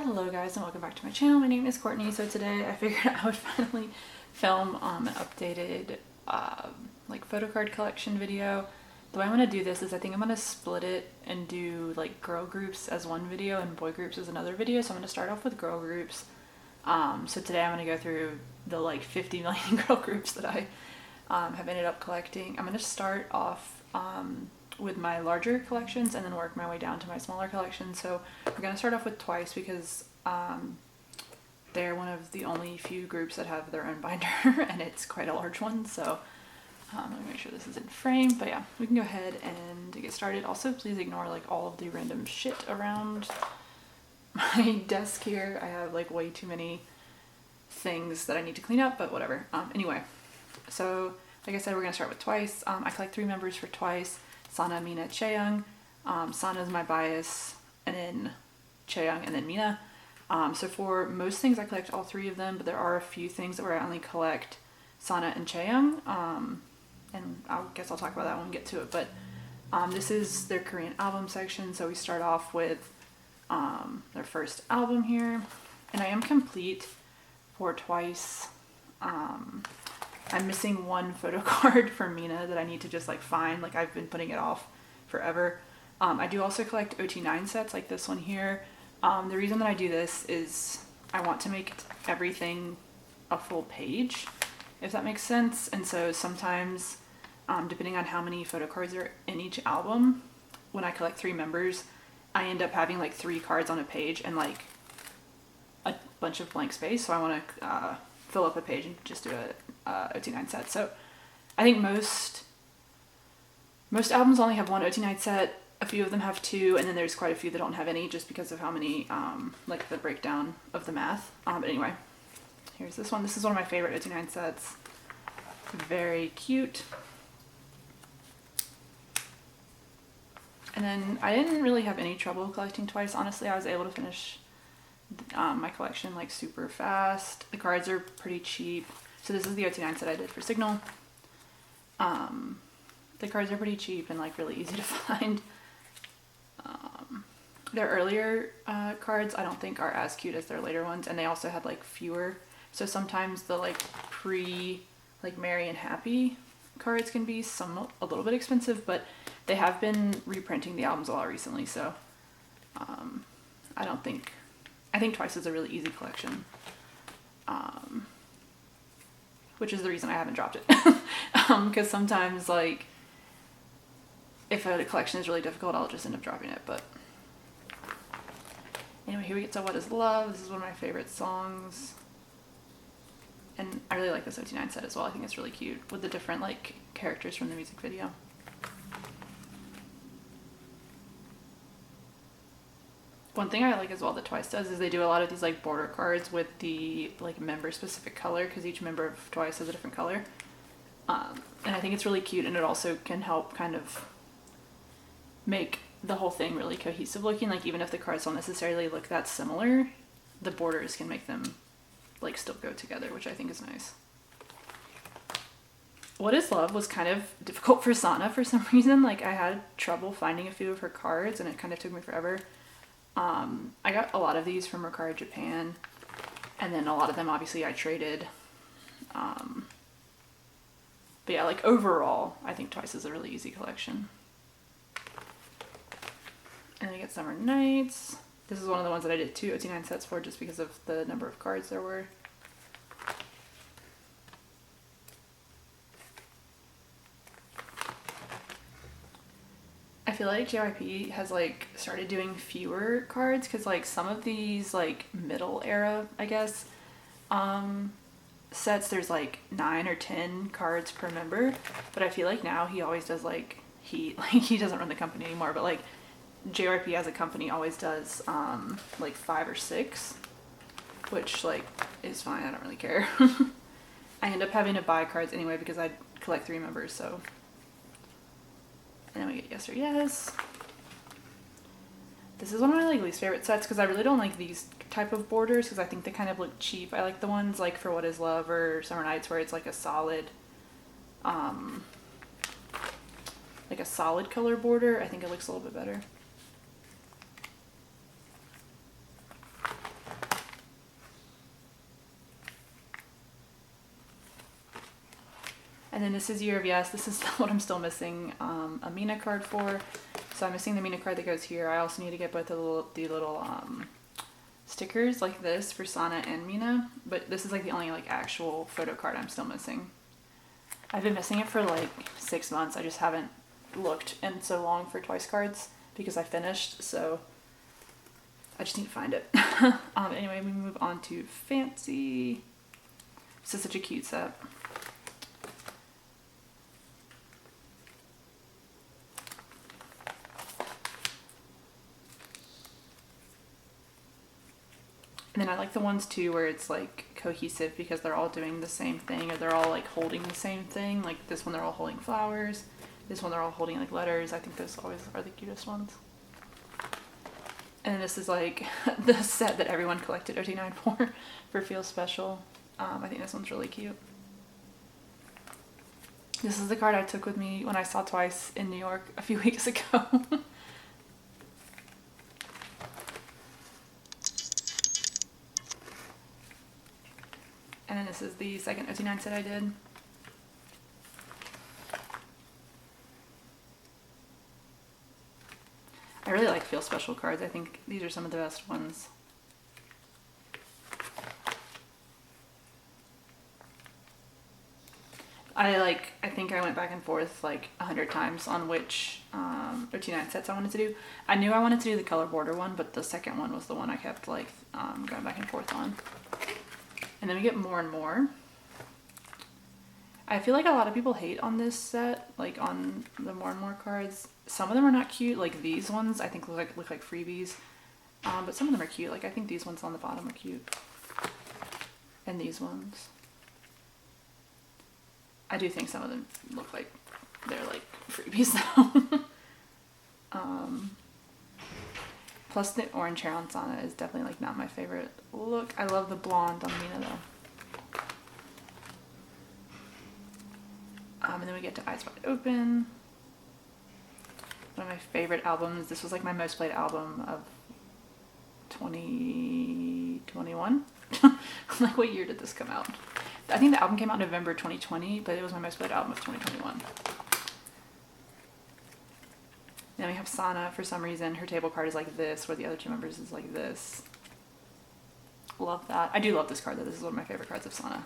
Hello guys and welcome back to my channel. My name is Courtney. So today I figured I would finally film an updated like photocard collection video. The way I'm going to do this is I think I'm going to split it and do like girl groups as one video and boy groups as another video. So I'm going to start off with girl groups. So today I'm going to go through the like 50 million girl groups that I have ended up collecting. I'm going to start off with my larger collections and then work my way down to my smaller collections. So we're going to start off with Twice because they're one of the only few groups that have their own binder and it's quite a large one. So let me make sure this is in frame, but yeah, we can go ahead and get started. Also, please ignore like all of the random shit around my desk here. I have like way too many things that I need to clean up, but whatever. Anyway, so like I said, we're going to start with Twice. I collect 3 members for Twice: Sana, Mina, Chaeyoung. Sana is my bias, and then Chaeyoung, and then Mina. So for most things I collect all 3 of them, but there are a few things where I only collect Sana and Chaeyoung. And I guess I'll talk about that when we get to it. But this is their Korean album section. So we start off with their first album here. And I am complete for Twice. I'm missing one photo card for Mina that I need to just like find. Like I've been putting it off forever. I do also collect OT9 sets like this one here. The reason that I do this is I want to make everything a full page, if that makes sense. And so sometimes, depending on how many photo cards are in each album, when I collect 3 members, I end up having like 3 cards on a page and like a bunch of blank space. So I want to fill up a page and just do a OT9 set. So I think most albums only have 1 OT9 set. A few of them have 2, and then there's quite a few that don't have any just because of how many, like the breakdown of the math. But anyway, here's this one. This is one of my favorite OT9 sets. Very cute. And then I didn't really have any trouble collecting Twice. Honestly, I was able to finish my collection like super fast. The cards are pretty cheap. So this is the OT9 set I did for Signal. The cards are pretty cheap and like really easy to find. Their earlier cards I don't think are as cute as their later ones, and they also had like fewer. So sometimes the like like Merry and Happy cards can be a little bit expensive, but they have been reprinting the albums a lot recently. So I think Twice is a really easy collection. Which is the reason I haven't dropped it. Because sometimes like if a collection is really difficult, I'll just end up dropping it. But anyway, here we get to What Is Love. This is one of my favorite songs. And I really like this OT9 set as well. I think it's really cute with the different like characters from the music video. One thing I like as well that Twice does is they do a lot of these like border cards with the like member specific color, because each member of Twice has a different color. And I think it's really cute, and it also can help kind of make the whole thing really cohesive looking. Like even if the cards don't necessarily look that similar, the borders can make them like still go together, which I think is nice. What Is Love was kind of difficult for Sana for some reason. Like I had trouble finding a few of her cards and it kind of took me forever. I got a lot of these from Rokari Japan, and then a lot of them obviously I traded. But yeah, like overall, I think Twice is a really easy collection. And then I get Summer Nights. This is one of the ones that I did 2 OT9 sets for just because of the number of cards there were. I feel like JYP has like started doing fewer cards, because like some of these like middle era, I guess, sets, there's like 9 or 10 cards per member, but I feel like now he always does like he doesn't run the company anymore, but like JYP as a company always does like 5 or 6, which like is fine. I don't really care. I end up having to buy cards anyway because I collect 3 members, so. And then we get Yes or Yes. This is one of my like least favorite sets because I really don't like these type of borders because I think they kind of look cheap. I like the ones like for What Is Love or Summer Nights where it's like a solid color border. I think it looks a little bit better. And then this is Year of Yes. This is what I'm still missing a Mina card for. So I'm missing the Mina card that goes here. I also need to get both the little stickers like this for Sana and Mina. But this is like the only like actual photo card I'm still missing. I've been missing it for like 6 months. I just haven't looked in so long for Twice cards because I finished. So I just need to find it. Anyway, we move on to Fancy. This is such a cute set. And then I like the ones too where it's like cohesive because they're all doing the same thing, or they're all like holding the same thing. Like this one they're all holding flowers. This one they're all holding like letters. I think those always are the cutest ones. And then this is like the set that everyone collected OT9 for Feel Special. I think this one's really cute. This is the card I took with me when I saw Twice in New York a few weeks ago. And then this is the second OT9 set I did. I really like Feel Special cards. I think these are some of the best ones. I think I went back and forth like 100 times on which OT9 sets I wanted to do. I knew I wanted to do the color border one, but the second one was the one I kept like going back and forth on. And then we get more and more. I feel like a lot of people hate on this set, like on the more and more cards. Some of them are not cute, like these ones I think look like freebies. But some of them are cute. Like I think these ones on the bottom are cute. And these ones. I do think some of them look like they're like freebies though. Plus the orange hair on Sana is definitely like not my favorite look. I love the blonde on Mina though. And then we get to Eyes Wide Open. One of my favorite albums. This was like my most played album of 2021. Like what year did this come out? I think the album came out in November 2020, but it was my most played album of 2021. Then we have Sana. For some reason, her table card is like this, where the other two members is like this. Love that. I do love this card though. This is one of my favorite cards of Sana.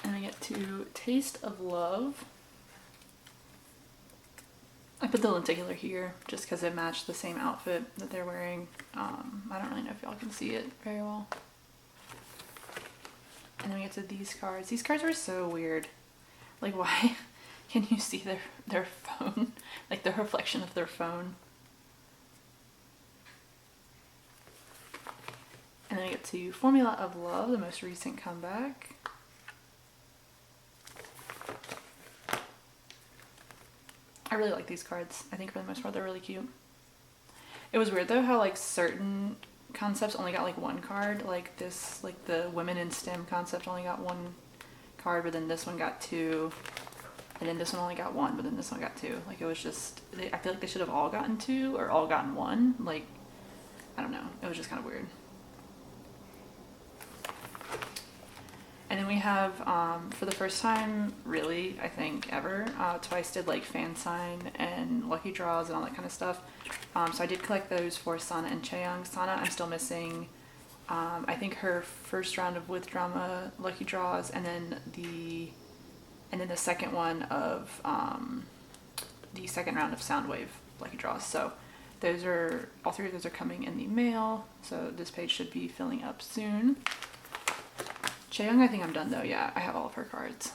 And we get to Taste of Love. I put the lenticular here just because it matched the same outfit that they're wearing. I don't really know if y'all can see it very well. And then we get to these cards. These cards were so weird. Like why can you see their phone? Like the reflection of their phone. And then we get to Formula of Love, the most recent comeback. I really like these cards. I think for the most part they're really cute. It was weird though how like certain concepts only got like one card. Like this, like the Women in STEM concept only got one card, but then this one got two. And then this one only got one, but then this one got two. Like it was just, I feel like they should have all gotten two or all gotten one. Like, I don't know. It was just kind of weird. And then we have, for the first time, really, I think, ever, Twice did like fan sign and lucky draws and all that kind of stuff. So I did collect those for Sana and Chaeyoung. Sana, I'm still missing, I think her first round of With Drama lucky draws, and then the second one of, the second round of Soundwave lucky draws. So those are, all three of those are coming in the mail. So this page should be filling up soon. Chaeyoung, I think I'm done though. Yeah, I have all of her cards.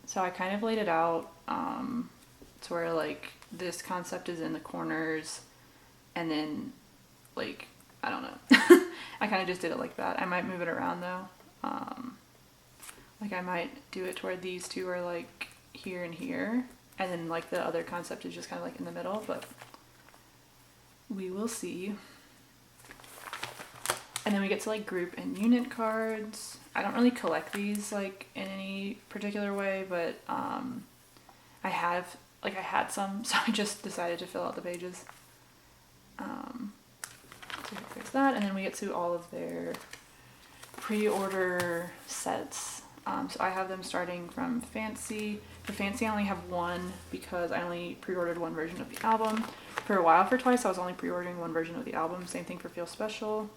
So I kind of laid it out to where like this concept is in the corners, and then like, I don't know. I kind of just did it like that. I might move it around though. Like I might do it to where these two are like here and here, and then like the other concept is just kind of like in the middle, but we will see. And then we get to like group and unit cards. I don't really collect these like in any particular way, but I had some, so I just decided to fill out the pages. So fix that, and then we get to all of their pre-order sets. So I have them starting from Fancy. For Fancy, I only have one because I only pre-ordered one version of the album. For a while, for Twice, I was only pre-ordering one version of the album. Same thing for Feel Special.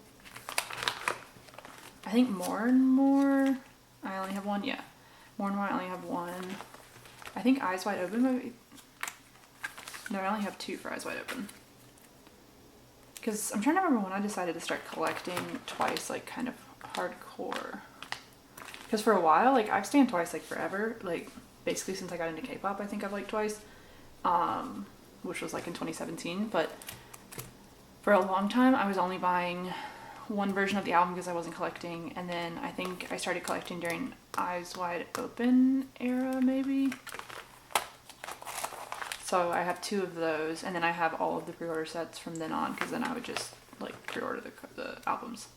I think More and More, I only have one. Yeah, More and More, I only have one. I think Eyes Wide Open maybe. No, I only have two for Eyes Wide Open. Because I'm trying to remember when I decided to start collecting Twice, like, kind of hardcore. Because for a while, like, I've stayed Twice, like, forever. Like, basically since I got into K-pop, I think I've liked Twice. Which was, like, in 2017. But for a long time, I was only buying one version of the album because I wasn't collecting. And then I think I started collecting during Eyes Wide Open era, maybe. So I have two of those, and then I have all of the pre-order sets from then on, because then I would just like pre-order the albums.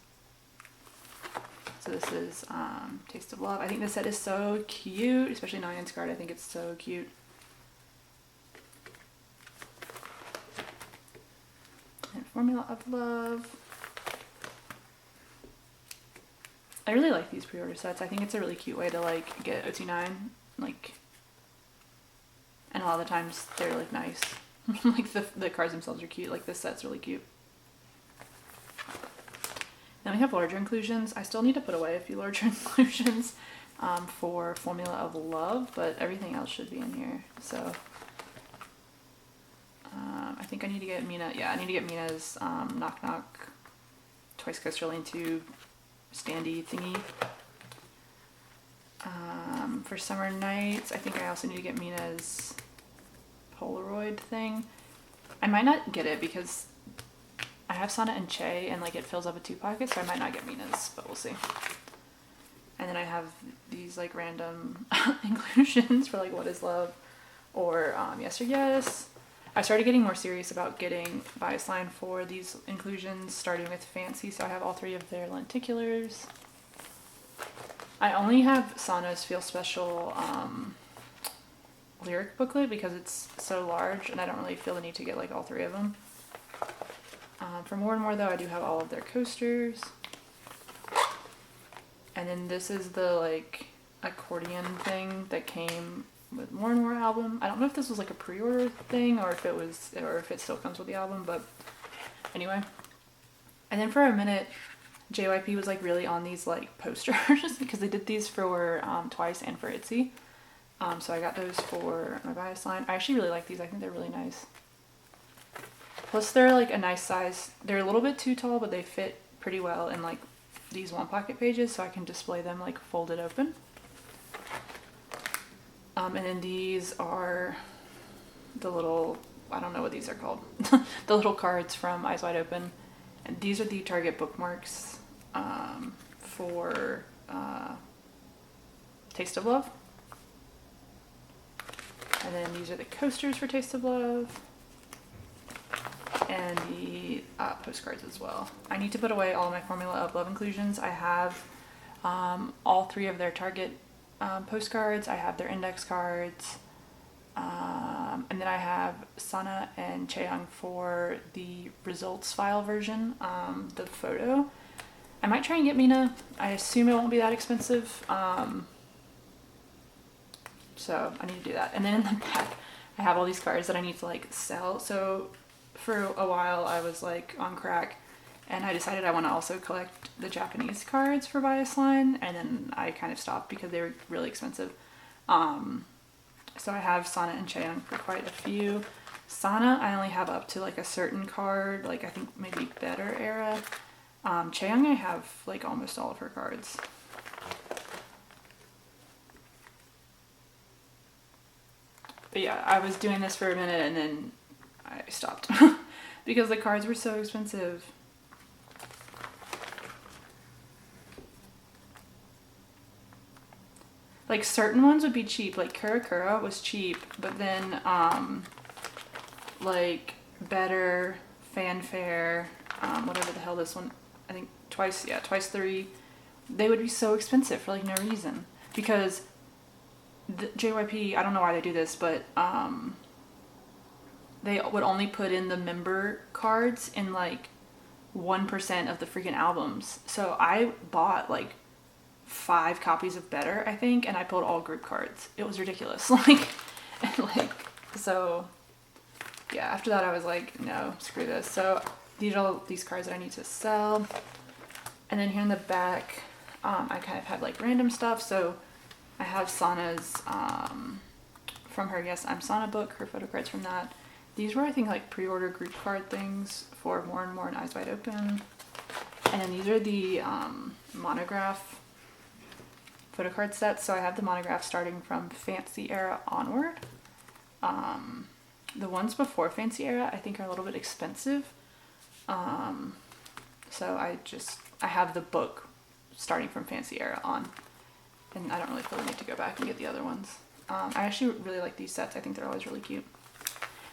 So this is Taste of Love. I think this set is so cute, especially Nyan's card. I think it's so cute. And Formula of Love. I really like these pre-order sets. I think it's a really cute way to like get OT9, like. And a lot of the times they're like nice. Like the cards themselves are cute. Like this set's really cute. Then we have larger inclusions. I still need to put away a few larger inclusions for Formula of Love, but everything else should be in here. So I think I need to get Mina. Yeah, I need to get Mina's Knock Knock Twice Coaster Lane 2 standee thingy. For Summer Nights, I think I also need to get Mina's Polaroid thing. I might not get it because I have Sana and Che and like it fills up with 2 pockets, so I might not get Mina's, but we'll see. And then I have these like random inclusions for like What Is Love or Yes or Yes. I started getting more serious about getting bias line for these inclusions, starting with Fancy, so I have all 3 of their lenticulars. I only have Sana's Feel Special lyric booklet because it's so large and I don't really feel the need to get like all 3 of them. For More and More though, I do have all of their coasters. And then this is the like accordion thing that came with More and More album. I don't know if this was like a pre-order thing or if it still comes with the album, but anyway. And then for a minute, JYP was like really on these like posters because they did these for Twice and for ITZY. So I got those for my bias line. I actually really like these. I think they're really nice. Plus they're like a nice size. They're a little bit too tall, but they fit pretty well in like these 1-pocket pages, so I can display them like folded open. And then these are the little, I don't know what these are called, the little cards from Eyes Wide Open. And these are the Target bookmarks for Taste of Love. And then these are the coasters for Taste of Love. And the postcards as well. I need to put away all my Formula of Love inclusions. I have all 3 of their Target postcards. I have their index cards. And then I have Sana and Chaeyoung for the results file version, the photo. I might try and get Mina. I assume it won't be that expensive. So I need to do that. And then in the back, I have all these cards that I need to like sell. So for a while I was like on crack and I decided I want to also collect the Japanese cards for bias line, and then I kind of stopped because they were really expensive. So I have Sana and Chaeyoung for quite a few. Sana I only have up to like a certain card, like I think maybe Better era. Chaeyoung I have like almost all of her cards. But yeah, I was doing this for a minute and then I stopped because the cards were so expensive. Like certain ones would be cheap, like Kura Kura was cheap, but then like Better, Fanfare, whatever the hell this one, I think Twice 3, they would be so expensive for like no reason. Because the JYP, I don't know why they do this, but they would only put in the member cards in like 1% of the freaking albums. So I bought like 5 copies of Better, I think, and I pulled all group cards. It was ridiculous. So yeah, after that I was like, no, screw this. So these are all these cards that I need to sell. And then here in the back, I kind of have like random stuff. So I have Sana's, from her Yes, I'm Sana book, her photo cards from that. These were, I think, like pre-order group card things for More and More and Eyes Wide Open. And then these are the Monograph photocard sets. So I have the Monograph starting from Fancy Era onward. The ones before Fancy Era, I think, are a little bit expensive. So I have the book starting from Fancy Era on. And I don't really feel the need to go back and get the other ones. I actually really like these sets. I think they're always really cute.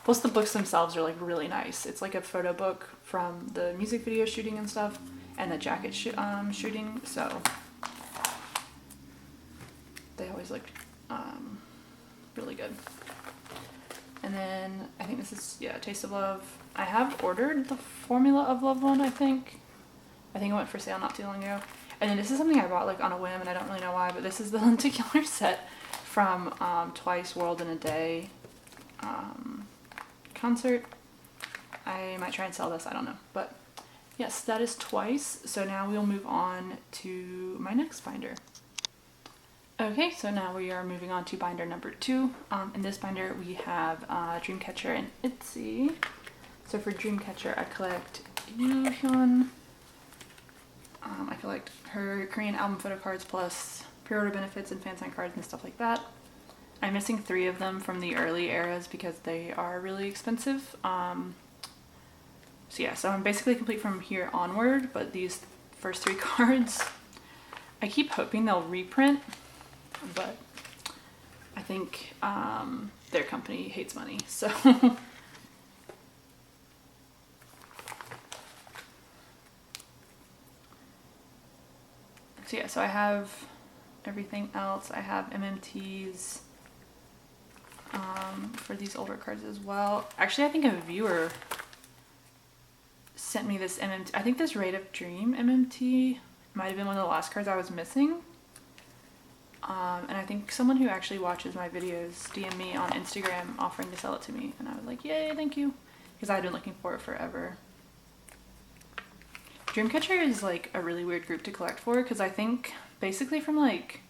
Plus the books themselves are like really nice. It's like a photo book from the music video shooting and stuff, and the jacket shooting, so they always look really good. And then I think this is, yeah, Taste of Love. I have ordered the Formula of Love one, I think. I think it went for sale not too long ago. And then this is something I bought like on a whim, and I don't really know why, but this is the lenticular set from Twice World in a Day concert. I might try and sell this, I don't know. But yes, that is Twice. So now we'll move on to my next binder. Okay, so now we are moving on to binder number 2. In this binder we have Dreamcatcher and Itzy. So for Dreamcatcher I collect Jihan. I collect her Korean album photo cards plus pre-order benefits and fan sign cards and stuff like that. I'm missing 3 of them from the early eras because they are really expensive. So yeah, so I'm basically complete from here onward, but these first 3 cards, I keep hoping they'll reprint, but I think their company hates money, so. So yeah, so I have everything else. I have MMTs for these older cards as well. Actually, I think a viewer sent me this MMT. I think this Rate of Dream MMT might have been one of the last cards I was missing. And I think someone who actually watches my videos DM'd me on Instagram offering to sell it to me. And I was like, yay, thank you. Because I had been looking for it forever. Dreamcatcher is like a really weird group to collect for, because I think basically from like,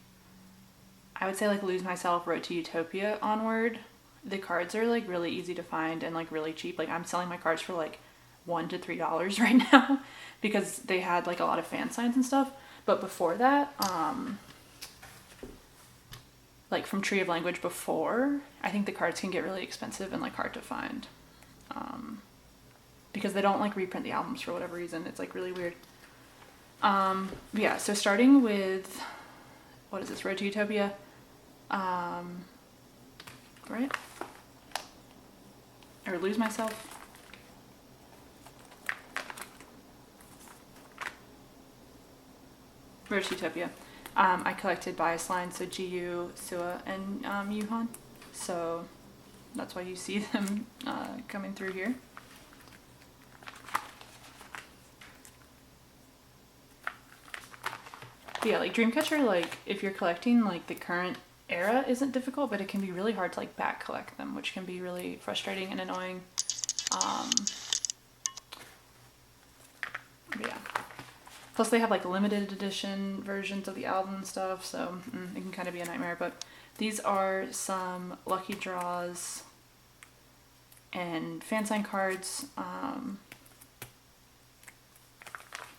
I would say like Lose Myself, Road to Utopia onward, the cards are like really easy to find and like really cheap. Like I'm selling my cards for like $1 to $3 right now because they had like a lot of fan signs and stuff. But before that, like from Tree of Language before, I think the cards can get really expensive and like hard to find. Because they don't like reprint the albums for whatever reason. It's like really weird. Yeah, so starting with, what is this, Road to Utopia? Right? Or Lose Myself. Road to Utopia. I collected bias lines, so GU, Sua, and Yuhan. So that's why you see them coming through here. But yeah, like Dreamcatcher, like if you're collecting like the current era isn't difficult, but it can be really hard to like back collect them, which can be really frustrating and annoying. But yeah. Plus they have like limited edition versions of the album and stuff, so it can kind of be a nightmare. But these are some lucky draws and fan sign cards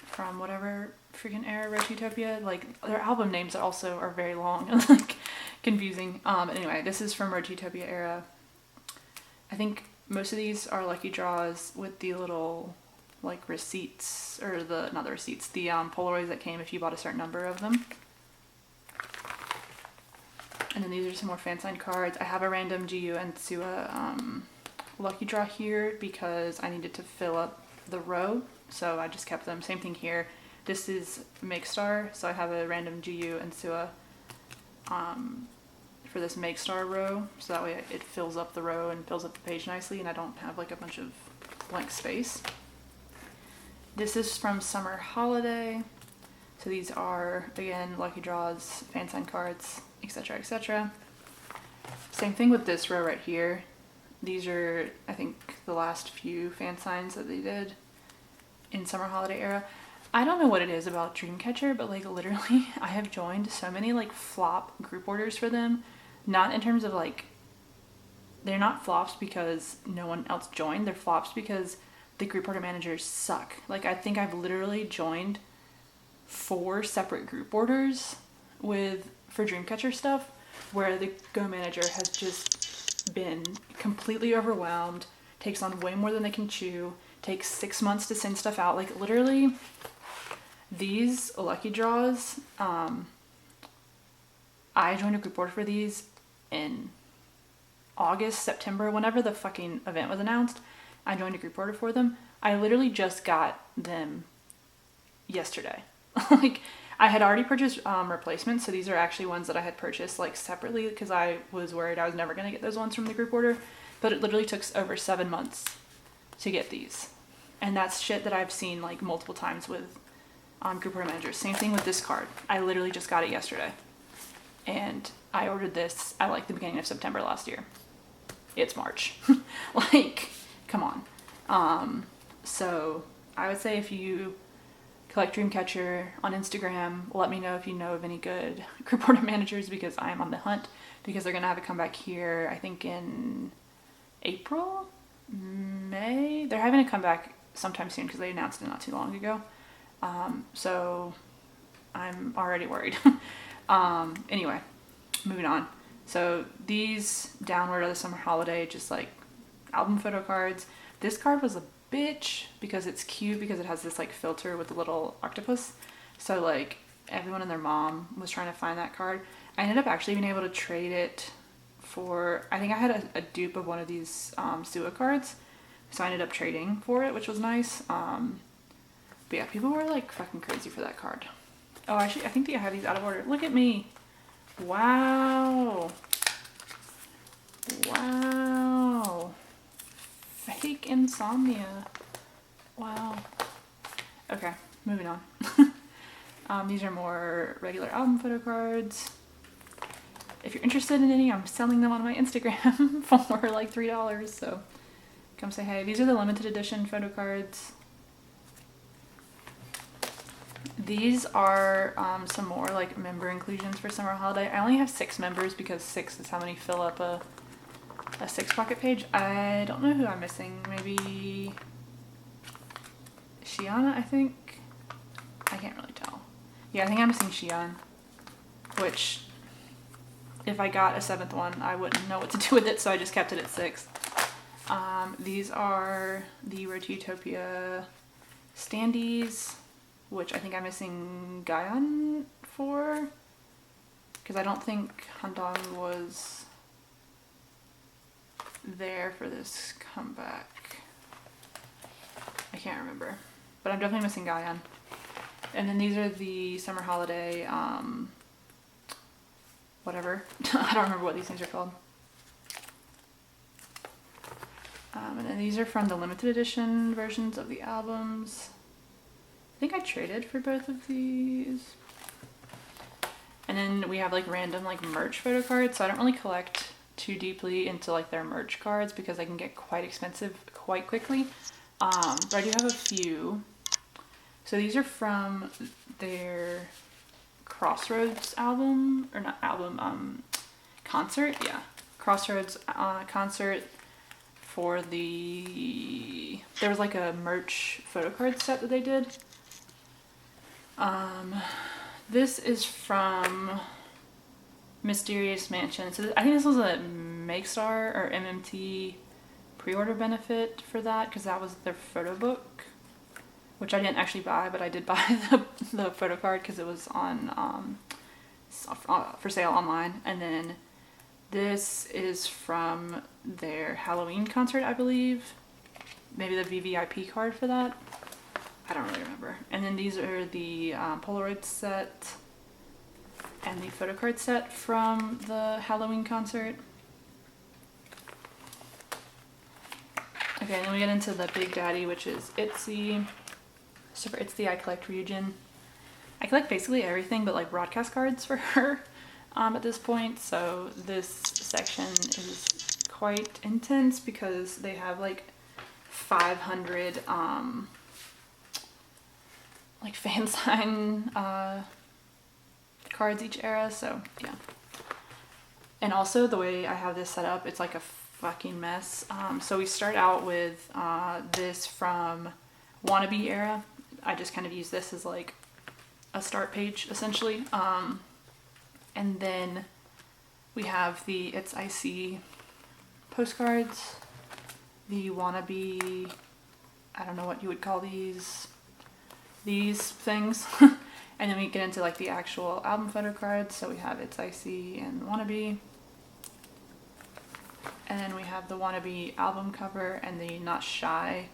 from whatever freaking era, Rotitopia. Like their album names also are very long and like confusing. Anyway, this is from Rotitopia era. I think most of these are lucky draws with the little like receipts, or not the receipts, the Polaroids that came if you bought a certain number of them. And then these are some more fan sign cards. I have a random GU and Sua lucky draw here because I needed to fill up the row, so I just kept them. Same thing here. This is Make Star, so I have a random GU and Sua for this Make Star row, so that way it fills up the row and fills up the page nicely and I don't have like a bunch of blank space. This is from Summer Holiday. So these are, again, lucky draws, fan sign cards, etc, etc. Same thing with this row right here. These are, I think, the last few fan signs that they did in Summer Holiday era. I don't know what it is about Dreamcatcher, but like literally I have joined so many like flop group orders for them. Not in terms of like, they're not flops because no one else joined, they're flops because the group order managers suck. Like I think I've literally joined 4 separate group orders for Dreamcatcher stuff where the Go manager has just been completely overwhelmed, takes on way more than they can chew, takes 6 months to send stuff out. Like literally these lucky draws, I joined a group order for these in August, September, whenever the fucking event was announced. I joined a group order for them. I literally just got them yesterday. Like I had already purchased replacements, so these are actually ones that I had purchased like separately because I was worried I was never going to get those ones from the group order, but it literally took over 7 months to get these. And that's shit that I've seen like multiple times with group order managers. Same thing with this card. I literally just got it yesterday. And I ordered this at like the beginning of September last year. It's March. Like, come on. So I would say if you collect Dreamcatcher on Instagram, let me know if you know of any good group order managers because I am on the hunt, because they're going to have a comeback here, I think in April, May. They're having a comeback sometime soon because they announced it not too long ago. So I'm already worried. Anyway, moving on. So these downward are the Summer Holiday, just like album photo cards. This card was a bitch because it's cute because it has this like filter with a little octopus. So like everyone and their mom was trying to find that card. I ended up actually being able to trade it for, I think I had a dupe of one of these Sua cards. So I ended up trading for it, which was nice. But yeah, people were like fucking crazy for that card. Oh, actually, I think I have these out of order. Look at me. Wow. Wow. Fake insomnia. Wow. Okay, moving on. These are more regular album photo cards. If you're interested in any, I'm selling them on my Instagram for like $3. So come say hey. These are the limited edition photo cards. These are some more like member inclusions for Summer Holiday. I only have 6 members because 6 is how many fill up a 6 pocket page. I don't know who I'm missing. Maybe Shiana, I think. I can't really tell. Yeah, I think I'm missing Jihan, which if I got a 7th one, I wouldn't know what to do with it, so I just kept it at 6. These are the Rotitopia Standees, which I think I'm missing Jihan for, because I don't think Handong was there for this comeback. I can't remember, but I'm definitely missing Jihan. And then these are the Summer Holiday, whatever. I don't remember what these things are called. And then these are from the limited edition versions of the albums. I think I traded for both of these. And then we have like random like merch photo cards. So I don't really collect too deeply into like their merch cards because they can get quite expensive quite quickly. But I do have a few. So these are from their Crossroads album, or not album, concert. Yeah, Crossroads concert for there was like a merch photo card set that they did. This is from Mysterious Mansion. So I think this was a Makestar or MMT pre-order benefit for that, because that was their photo book, which I didn't actually buy, but I did buy the photo card because it was on for sale online. And then this is from their Halloween concert, I believe. Maybe the VVIP card for that. I don't really remember. And then these are the Polaroid set. and the photocard set from the Halloween concert. Okay, and then we get into the Big Daddy, which is Itzy. So for Itzy, I collect Ryujin. I collect basically everything but like broadcast cards for her at this point. So this section is quite intense because they have like 500 like fan sign cards each era. So yeah. And also the way I have this set up, it's like a fucking mess. So we start out with this from Wannabe era. I just kind of use this as like a start page essentially. And then we have the It's Icy postcards, the Wannabe, I don't know what you would call these things. And then we get into like the actual album photo cards. So we have It's Icy and Wannabe. And then we have the Wannabe album cover and the Not Shy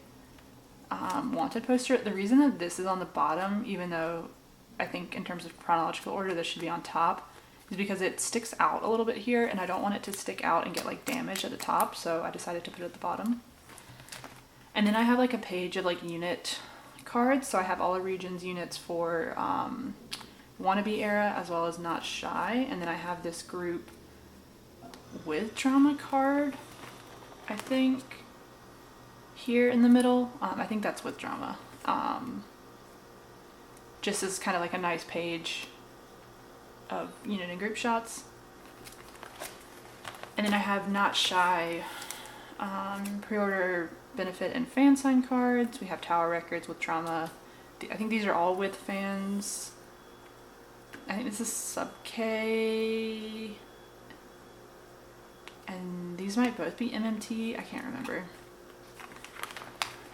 wanted poster. The reason that this is on the bottom, even though I think in terms of chronological order this should be on top, is because it sticks out a little bit here and I don't want it to stick out and get like damaged at the top, so I decided to put it at the bottom. And then I have like a page of like unit cards, so I have all of Region's units for Wannabe era as well as Not Shy, and then I have this group with drama card, I think, here in the middle. I think that's with drama. Just as kind of like a nice page of unit and group shots. And then I have Not Shy pre-order benefit and fan sign cards. We have Tower Records with drama. I think these are all with fans. I think this is sub K. And these might both be MMT, I can't remember.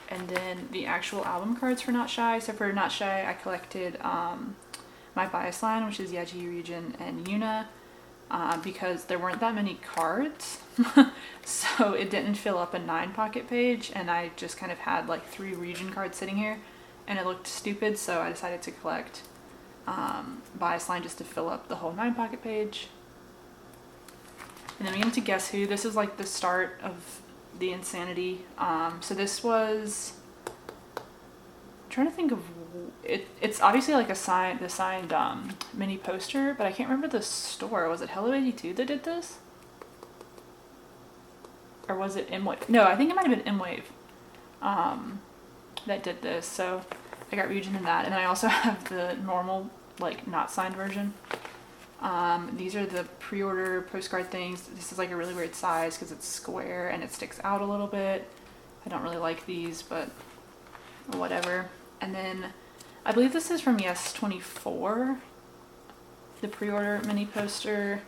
And then the actual album cards for Not Shy. So for Not Shy, I collected my bias line, which is Yeji, Ryujin, and Yuna, because there weren't that many cards. So it didn't fill up a 9-pocket page, and I just kind of had like 3 Ryujin cards sitting here, and it looked stupid, so I decided to collect bias line just to fill up the whole 9-pocket page. And then we get into Guess Who. This is like the start of the insanity. So this was, I'm trying to think of it. It's obviously like the signed mini poster, but I can't remember the store. Was it Hello 82 that did this, or was it M-Wave? No, I think it might have been M-Wave that did this. So I got Ryujin in that, and I also have the normal like not signed version. These are the pre-order postcard things. This is like a really weird size because it's square and it sticks out a little bit. I don't really like these, but whatever. And then I believe this is from Yes 24, the pre-order mini poster.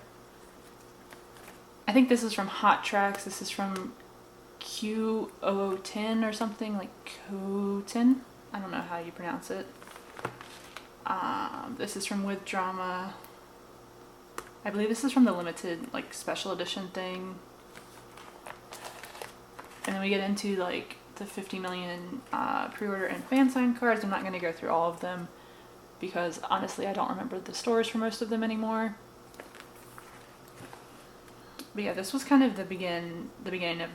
I think this is from Hot Tracks. This is from Q0010 or something, like Q10. I don't know how you pronounce it. This is from With Drama. I believe this is from the limited like special edition thing. And then we get into like the 50 million pre-order and fan sign cards. I'm not going to go through all of them because honestly I don't remember the stores for most of them anymore. But yeah, this was kind of the beginning of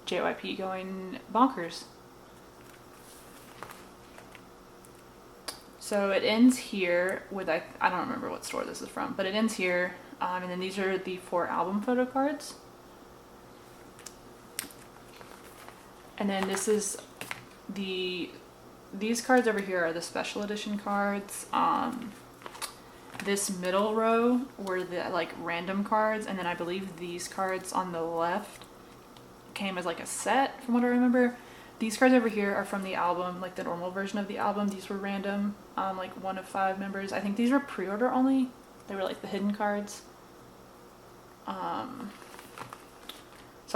JYP going bonkers. So it ends here with, I don't remember what store this is from, but it ends here. And then these are the 4 album photo cards. And then this is these cards over here are the special edition cards. This middle row were the like random cards, and then I believe these cards on the left came as like a set from what I remember. These cards over here are from the album, like the normal version of the album. These were random, like 1 of 5 members. I think these were pre-order only. They were like the hidden cards. So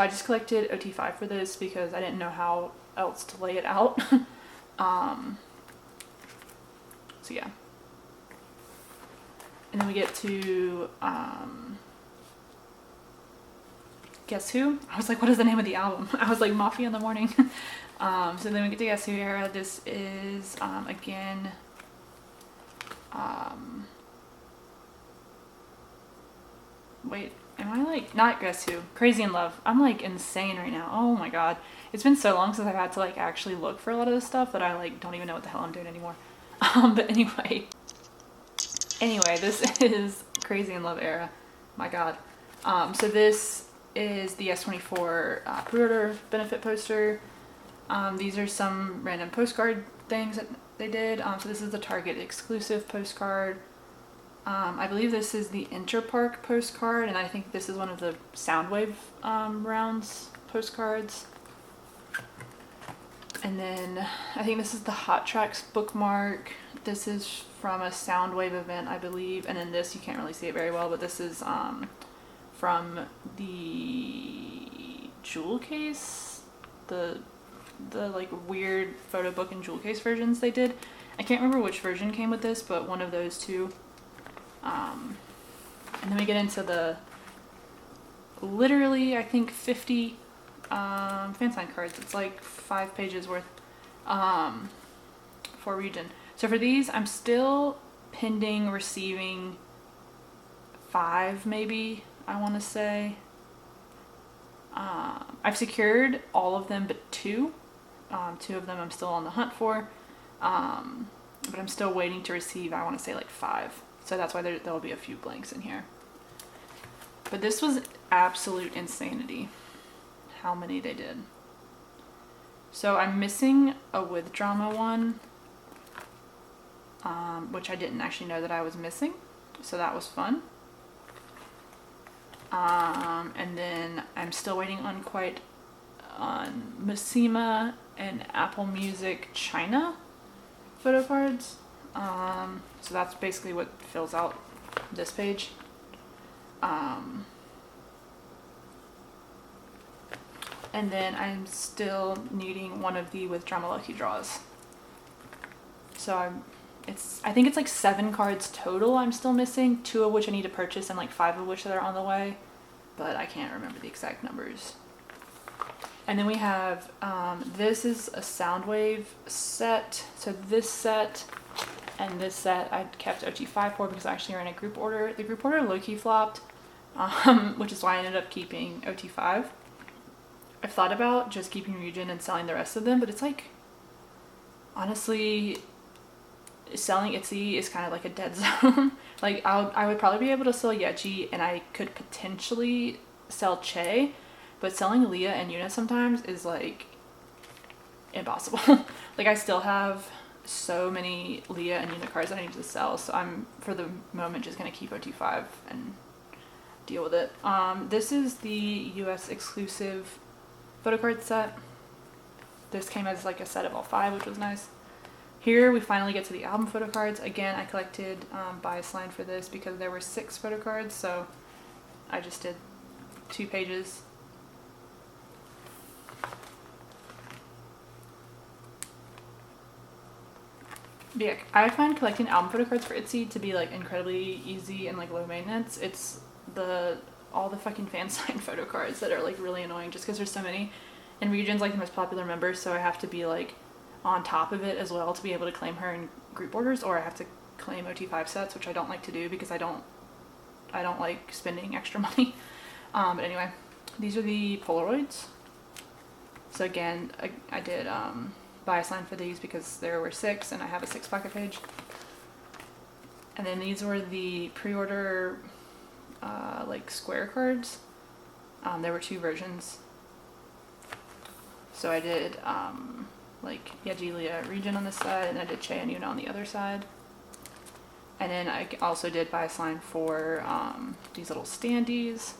I just collected OT5 for this because I didn't know how else to lay it out. So yeah. And then we get to Guess Who? I was like, what is the name of the album? I was like, Mafia in the Morning. So then we get to Guess Who era. This is, again, Wait, am I like, not Guess Who? Crazy in Love. I'm like insane right now. Oh my god. It's been so long since I've had to like actually look for a lot of this stuff that I like don't even know what the hell I'm doing anymore. But anyway, this is Crazy in Love era. My god. So this is the S24 pre-order benefit poster. These are some random postcard things that they did. So this is the Target exclusive postcard. I believe this is the Interpark postcard, and I think this is one of the Soundwave rounds postcards. And then I think this is the Hot Tracks bookmark. This is from a Soundwave event, I believe. And then this, you can't really see it very well, but this is from the jewel case, the like weird photo book and jewel case versions they did. I can't remember which version came with this, but one of those two. And then we get into the literally, I think 50 fan sign cards. It's like 5 pages worth for region. So for these, I'm still pending receiving 5, maybe, I want to say. I've secured all of them but 2. 2 of them I'm still on the hunt for. But I'm still waiting to receive, I want to say like 5. So that's why there'll be a few blanks in here. But this was absolute insanity, how many they did. So I'm missing a with drama one, which I didn't actually know that I was missing. So that was fun. And then I'm still waiting on Missima and Apple Music China photo cards. So that's basically what fills out this page. And then I'm still needing one of the with drama lucky draws. So I think it's like 7 cards total I'm still missing, 2 of which I need to purchase and like 5 of which that are on the way, but I can't remember the exact numbers. And then we have, this is a Soundwave set. So this set and this set I kept OT5 for because I actually ran a group order. The group order low-key flopped, which is why I ended up keeping OT5. I've thought about just keeping Ryujin and selling the rest of them, but it's like, honestly, selling Itzy is kind of like a dead zone. Like I would probably be able to sell Yeji and I could potentially sell Che, but selling Leah and Yuna sometimes is like impossible. Like I still have so many Leah and Yuna cards that I need to sell, so I'm for the moment just gonna keep OT5 and deal with it. This is the US exclusive photocard set. This came as like a set of all 5, which was nice. Here we finally get to the album photocards. Again, I collected bias line for this because there were 6 photocards, so I just did 2 pages. But yeah, I find collecting album photocards for Itzy to be like incredibly easy and like low maintenance. It's all the fucking fan sign photocards that are like really annoying just because there's so many. And Ryujin's like the most popular member, so I have to be like on top of it as well to be able to claim her in group orders, or I have to claim OT5 sets, which I don't like to do because I don't like spending extra money. But anyway, these are the Polaroids. So again, I did bias line for these because there were 6 and I have a 6 pocket page. And then these were the pre-order like square cards. There were 2 versions. So I did like Yeji, Leah, Ryujin on this side, and I did Che and Yuna on the other side. And then I also did bias line for these little standees.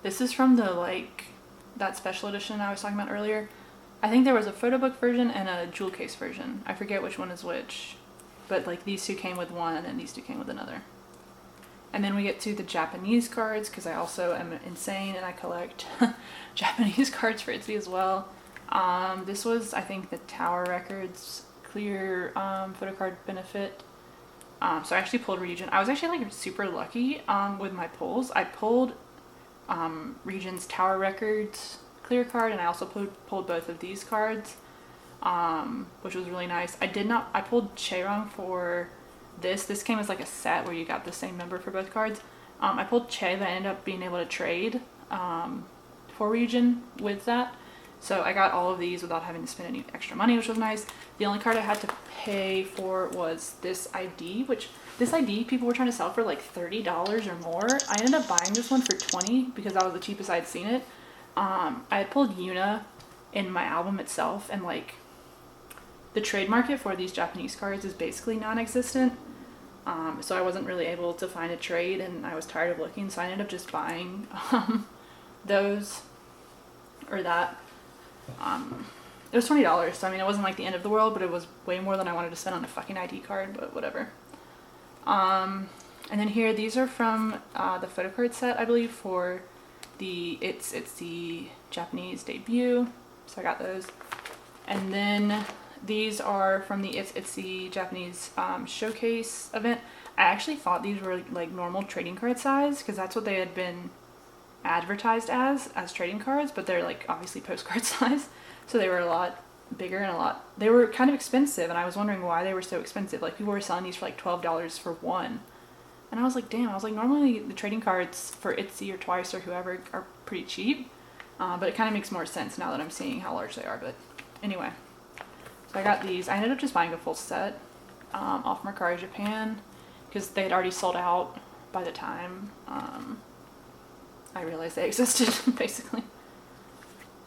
This is from the like that special edition I was talking about earlier. I think there was a photo book version and a jewel case version. I forget which one is which, but like these 2 came with one and these 2 came with another. And then we get to the Japanese cards because I also am insane and I collect Japanese cards for Itzy as well. This was, I think, the Tower Records clear photocard benefit. So I actually pulled Ryujin. I was actually like super lucky with my pulls. I pulled Ryujin's Tower Records clear card, and I also pulled both of these cards, which was really nice. I pulled Chaerong for This came as like a set where you got the same number for both cards. I pulled Che, but I ended up being able to trade for Ryujin with that. So I got all of these without having to spend any extra money, which was nice. The only card I had to pay for was this ID, which this ID people were trying to sell for like $30 or more. I ended up buying this one for $20 because that was the cheapest I'd seen it. I had pulled Yuna in my album itself, and like the trade market for these Japanese cards is basically non-existent. So I wasn't really able to find a trade, and I was tired of looking, so I ended up just buying those or that. It was $20, so I mean it wasn't like the end of the world, but it was way more than I wanted to spend on a fucking ID card, but whatever. And then here, these are from the Photocard set, I believe, for the it's the Japanese debut, so I got those. And then these are from the it's the Japanese showcase event. I actually thought these were like normal trading card size because that's what they had been advertised as trading cards, but they're like obviously postcard size, so they were a lot bigger and they were kind of expensive, and I was wondering why they were so expensive. Like people were selling these for like $12 for one, and I was like, damn. I was like, normally the trading cards for Etsy or Twice or whoever are pretty cheap, but it kind of makes more sense now that I'm seeing how large they are. But anyway, so I got these. I ended up just buying a full set off Mercari Japan because they had already sold out by the time I realized they existed, basically.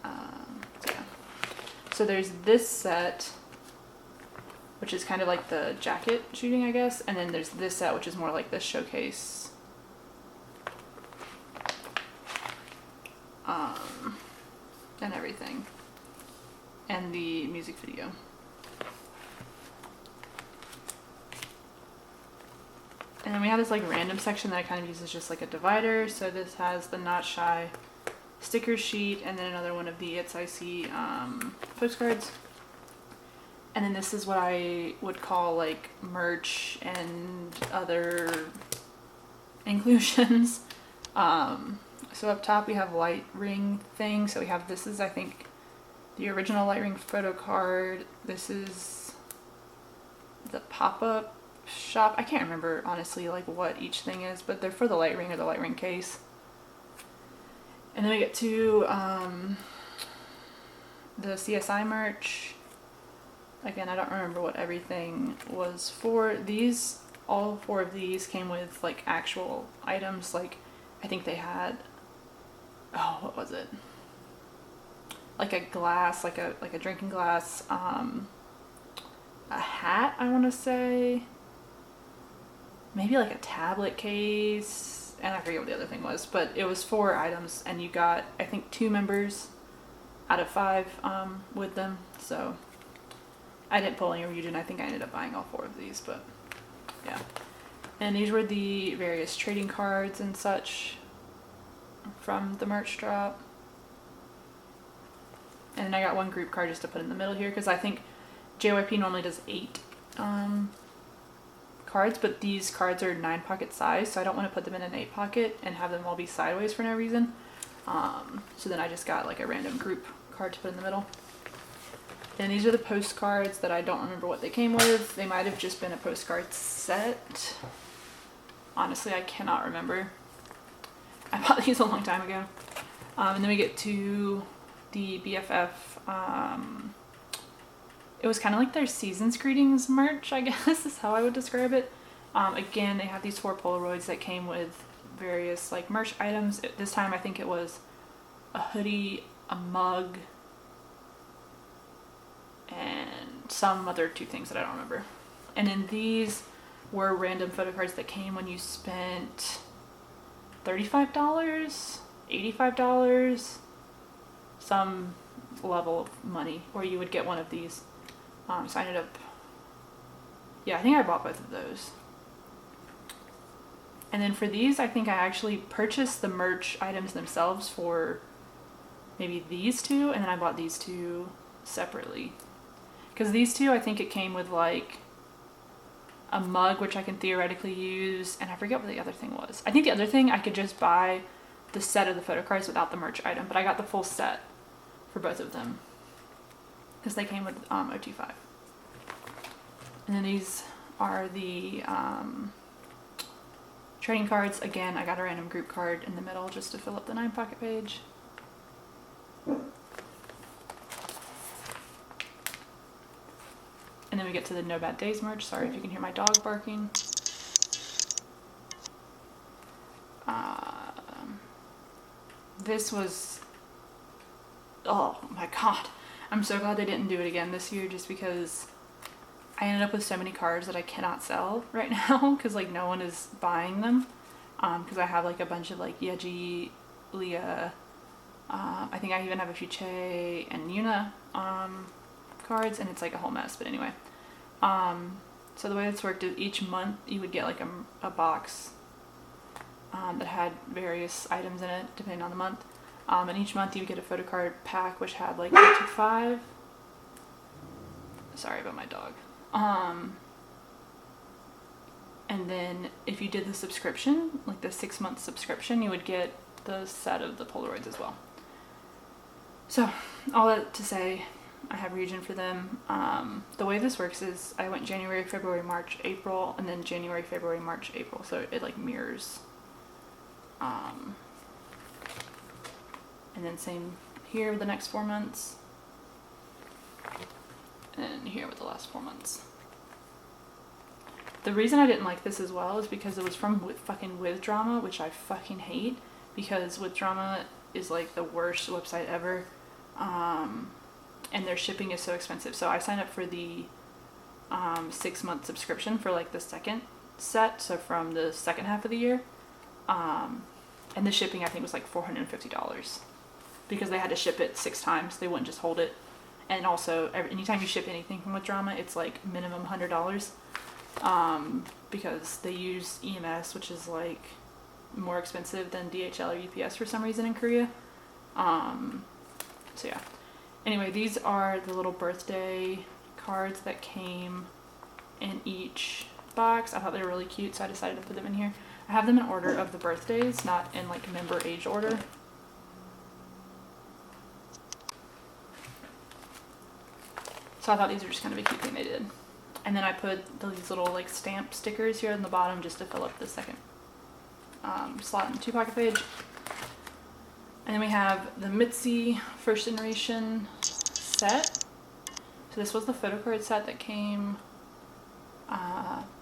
So yeah. So there's this set, which is kind of like the jacket shooting, I guess. And then there's this set, which is more like the showcase. And everything. And the music video. And then we have this like random section that I kind of use as just like a divider. So this has the Not Shy sticker sheet, and then another one of the It's Icy postcards. And then this is what I would call like merch and other inclusions. So up top we have light ring thing. So we have, this is I think the original light ring photo card. This is the pop-up shop. I can't remember honestly like what each thing is, but they're for the light ring or the light ring case. And then we get to the CSI merch. Again, I don't remember what everything was for. These, all four of these came with like actual items. Like I think they had, oh, what was it? Like a glass, like a drinking glass, a hat, I want to say. Maybe like a tablet case, and I forget what the other thing was, but it was 4 items, and you got, I think, 2 members out of 5 with them. So I didn't pull any Ryujin. I think I ended up buying all 4 of these, but yeah. And these were the various trading cards and such from the merch drop. And then I got 1 group card just to put in the middle here, because I think JYP normally does 8 cards, but these cards are 9 pocket size, so I don't want to put them in an 8 pocket and have them all be sideways for no reason. So then I just got like a random group card to put in the middle. And these are the postcards that I don't remember what they came with. They might have just been a postcard set. Honestly, I cannot remember. I bought these a long time ago. And then we get to the BFF. It was kind of like their season's greetings merch, I guess is how I would describe it. Again, they have these 4 Polaroids that came with various like merch items. This time I think it was a hoodie, a mug, and some other 2 things that I don't remember. And then these were random photo cards that came when you spent $35, $85, some level of money, or you would get one of these. So I ended up, yeah, I think I bought both of those. And then for these, I think I actually purchased the merch items themselves for maybe these 2, and then I bought these 2 separately. Because these 2, I think it came with like a mug, which I can theoretically use, and I forget what the other thing was. I think the other thing, I could just buy the set of the photo cards without the merch item, but I got the full set for both of them because they came with OT5. And then these are the trading cards. Again, I got a random group card in the middle just to fill up the 9 pocket page. And then we get to the No Bad Days merch. Sorry if you can hear my dog barking. This was, oh my god. I'm so glad they didn't do it again this year, just because I ended up with so many cards that I cannot sell right now because like no one is buying them. Because I have like a bunch of like Yeji, Leah, I think I even have a few Che and Yuna cards, and it's like a whole mess. But anyway, so the way this worked is each month you would get like a box that had various items in it depending on the month, and each month you would get a photocard pack which had like up to 5. Sorry about my dog. And then if you did the subscription, like the 6-month subscription, you would get the set of the Polaroids as well. So all that to say, I have Ryujin for them. The way this works is I went January, February, March, April, and then January, February, March, April. So it like mirrors. And then same here with the next 4 months. And here with the last 4 months. The reason I didn't like this as well is because it was from With Drama, which I fucking hate, because With Drama is like the worst website ever. And their shipping is so expensive. So I signed up for the 6-month subscription for like the second set, so from the second half of the year. And the shipping I think was like $450 because they had to ship it 6 times. They wouldn't just hold it. And also anytime you ship anything from With Drama, it's like minimum $100, because they use EMS, which is like more expensive than DHL or UPS for some reason in Korea. So yeah. Anyway, these are the little birthday cards that came in each box. I thought they were really cute, so I decided to put them in here. I have them in order of the birthdays, not in like member age order. So I thought these were just kind of a cute thing they did. And then I put these little like stamp stickers here on the bottom just to fill up the second slot in the 2 pocket page. And then we have the Mitzi first generation set. So this was the photocard set that came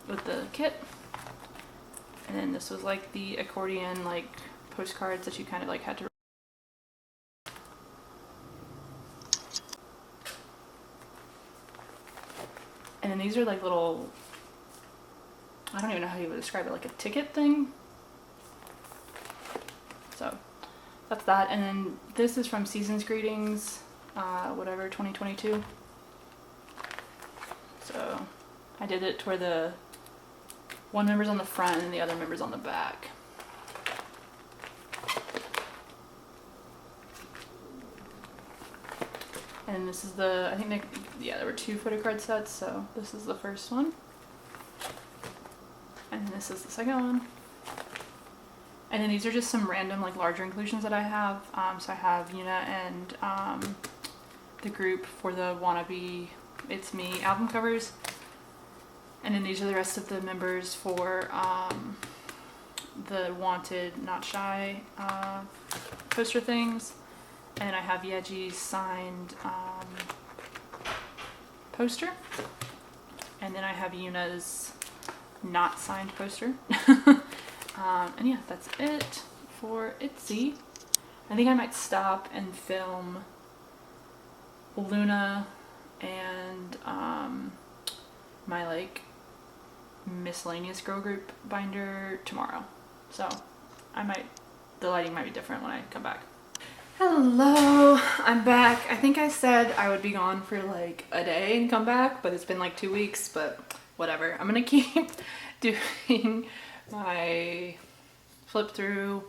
with the kit. And then this was like the accordion like postcards that you kind of like had to. And then these are like little, I don't even know how you would describe it, like a ticket thing. So that's that. And then this is from Season's Greetings, whatever, 2022. So I did it to where the one member's on the front and the other member's on the back. And this is the, I think there were 2 photocard sets, so this is the first one. And this is the second one. And then these are just some random like larger inclusions that I have. So I have Yuna and the group for the Wannabe It's Me album covers. And then these are the rest of the members for the Wanted Not Shy poster things. And I have Yeji's signed poster. And then I have Yuna's not signed poster. And yeah, that's it for Itzy. I think I might stop and film Luna and my like miscellaneous girl group binder tomorrow. So the lighting might be different when I come back. Hello, I'm back. I think I said I would be gone for like a day and come back, but it's been like 2 weeks, but whatever. I'm gonna keep doing my flip through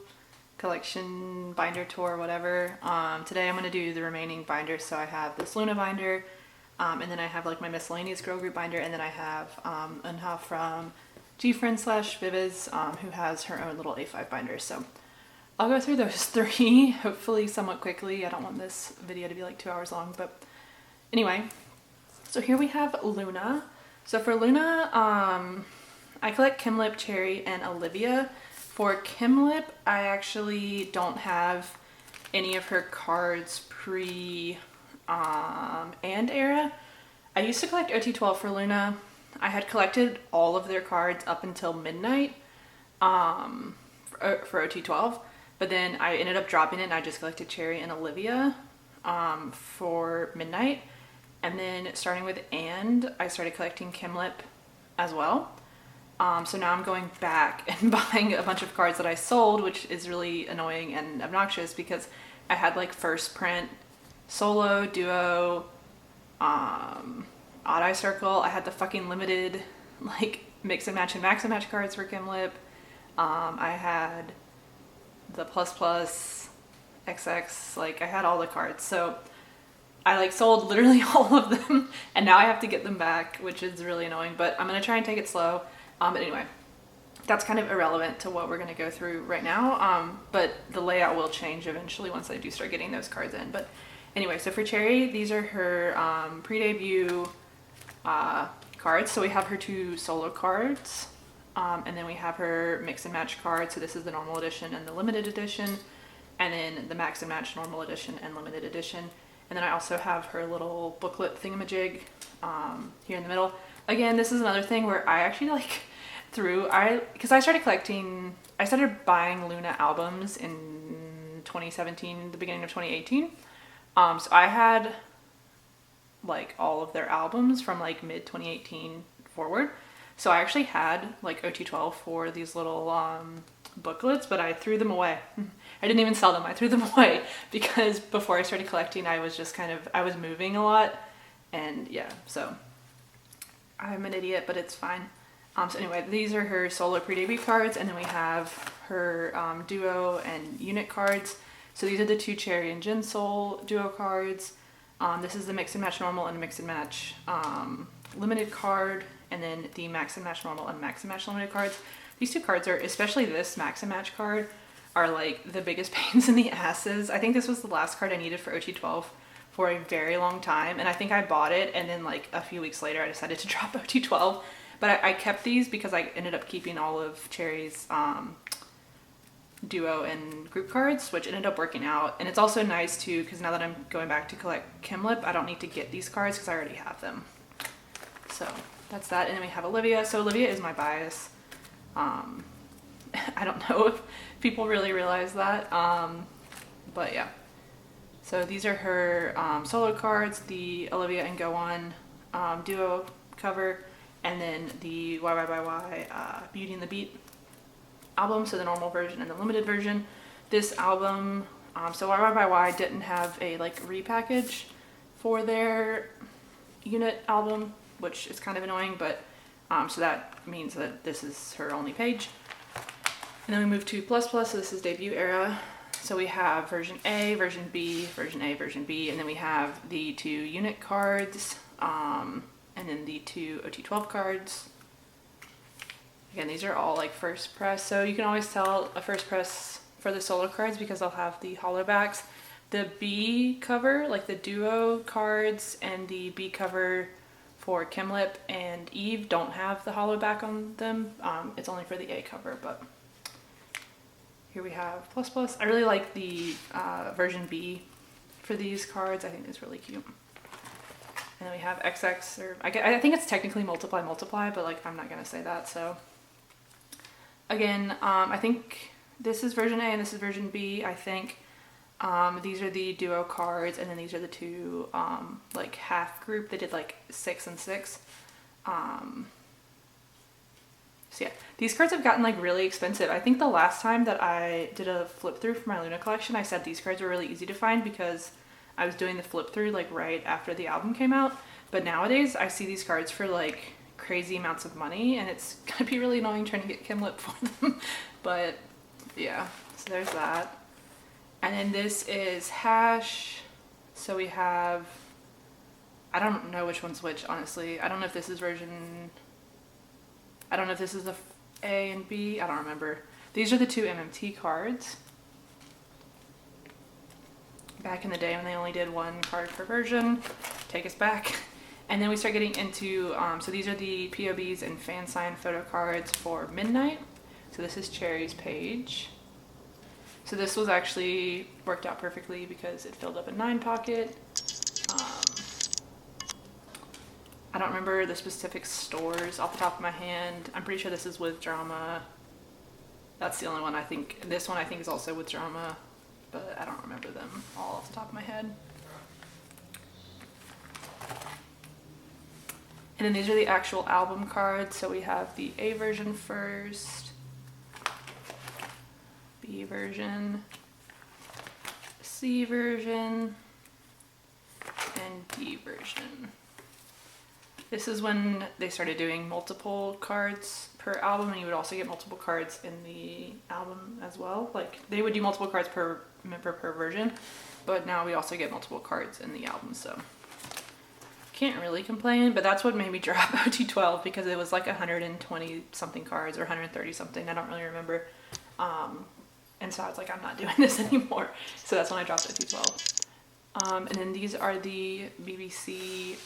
collection binder tour, whatever. Today I'm gonna do the remaining binders. So I have this Luna binder, and then I have like my miscellaneous girl group binder, and then I have Unha from GFriend/Viviz, who has her own little A5 binder. So I'll go through those 3, hopefully somewhat quickly. I don't want this video to be like 2 hours long, but anyway. So here we have Luna. So for Luna, I collect Kimlip, Cherry, and Olivia. For Kimlip, I actually don't have any of her cards pre and era. I used to collect OT12 for Luna. I had collected all of their cards up until midnight for OT12, but then I ended up dropping it and I just collected Cherry and Olivia for midnight. And then starting with I started collecting Kimlip as well. So now I'm going back and buying a bunch of cards that I sold, which is really annoying and obnoxious because I had like first print, solo, duo, odd eye circle. I had the fucking limited like mix and match and max and match cards for Kimlip. I had the plus plus XX, like I had all the cards. So I like sold literally all of them and now I have to get them back, which is really annoying, but I'm gonna try and take it slow. But anyway, that's kind of irrelevant to what we're gonna go through right now. But the layout will change eventually once I do start getting those cards in. But anyway, so for Cherry, these are her pre-debut cards. So we have her 2 solo cards, and then we have her mix and match cards. So this is the normal edition and the limited edition, and then the max and match normal edition and limited edition. And then I also have her little booklet thingamajig here in the middle. Again, this is another thing where I actually like because I started buying Luna albums in 2017, the beginning of 2018. So I had like all of their albums from like mid 2018 forward. So I actually had like OT12 for these little booklets, but I threw them away. I didn't even sell them. I threw them away because before I started collecting, I was just I was moving a lot, and yeah, so I'm an idiot, but it's fine. So anyway, these are her solo pre-debut cards, and then we have her duo and unit cards. So these are the 2 Cherry and Jin Soul duo cards. This is the mix and match normal and mix and match limited card, and then the max and match normal and max and match limited cards. These 2 cards are, especially this max and match card, are like the biggest pains in the asses. I think this was the last card I needed for OT12 for a very long time, and I think I bought it and then like a few weeks later I decided to drop OT12, but I kept these because I ended up keeping all of Cherry's duo and group cards, which ended up working out. And it's also nice too because now that I'm going back to collect Kimlip, I don't need to get these cards because I already have them. So that's that. And then we have Olivia. So Olivia is my bias. I don't know if people really realize that, but yeah. So these are her solo cards, the Olivia and Go On duo cover, and then the YYYY Beauty and the Beat album, so the normal version and the limited version. This album, so YYYY didn't have a like repackage for their unit album, which is kind of annoying, but so that means that this is her only page. And then we move to plus plus, so this is debut era. So we have version A, version B, version A, version B, and then we have the 2 unit cards, and then the 2 OT12 cards. Again, these are all like first press, so you can always tell a first press for the solo cards because they'll have the hollow backs. The B cover, like the duo cards, and the B cover for Kimlip and Eve don't have the hollow back on them. It's only for the A cover, but here we have plus plus. I really like the version B for these cards. I think it's really cute. And then we have XX, or I think it's technically multiply, but like I'm not gonna say that. So again, I think this is version A and this is version B. I think these are the duo cards, and then these are the 2 like half group. They did like 6 and 6. So yeah, these cards have gotten like really expensive. I think the last time that I did a flip through for my Luna collection, I said these cards were really easy to find because I was doing the flip through like right after the album came out. But nowadays I see these cards for like crazy amounts of money, and it's gonna be really annoying trying to get Kimlip for them. But yeah, so there's that. And then this is hash. So we have, I don't know which one's which, honestly. I don't know if this is version, I don't know if this is the A and B, I don't remember. These are the 2 MMT cards. Back in the day when they only did 1 card per version. Take us back. And then we start getting into, so these are the POBs and fan sign photo cards for Midnight. So this is Cherry's page. So this was actually worked out perfectly because it filled up a 9 pocket. I don't remember the specific stores off the top of my hand. I'm pretty sure this is with Drama. That's the only one I think. This one I think is also with Drama, but I don't remember them all off the top of my head. And then these are the actual album cards. So we have the A version first, B version, C version, and D version. This is when they started doing multiple cards per album, and you would also get multiple cards in the album as well. Like, they would do multiple cards per member per version, but now we also get multiple cards in the album, so can't really complain. But that's what made me drop OT12, because it was like 120 something cards or 130 something, I don't really remember. And so I was like, I'm not doing this anymore. So that's when I dropped OT12. And then these are the BBC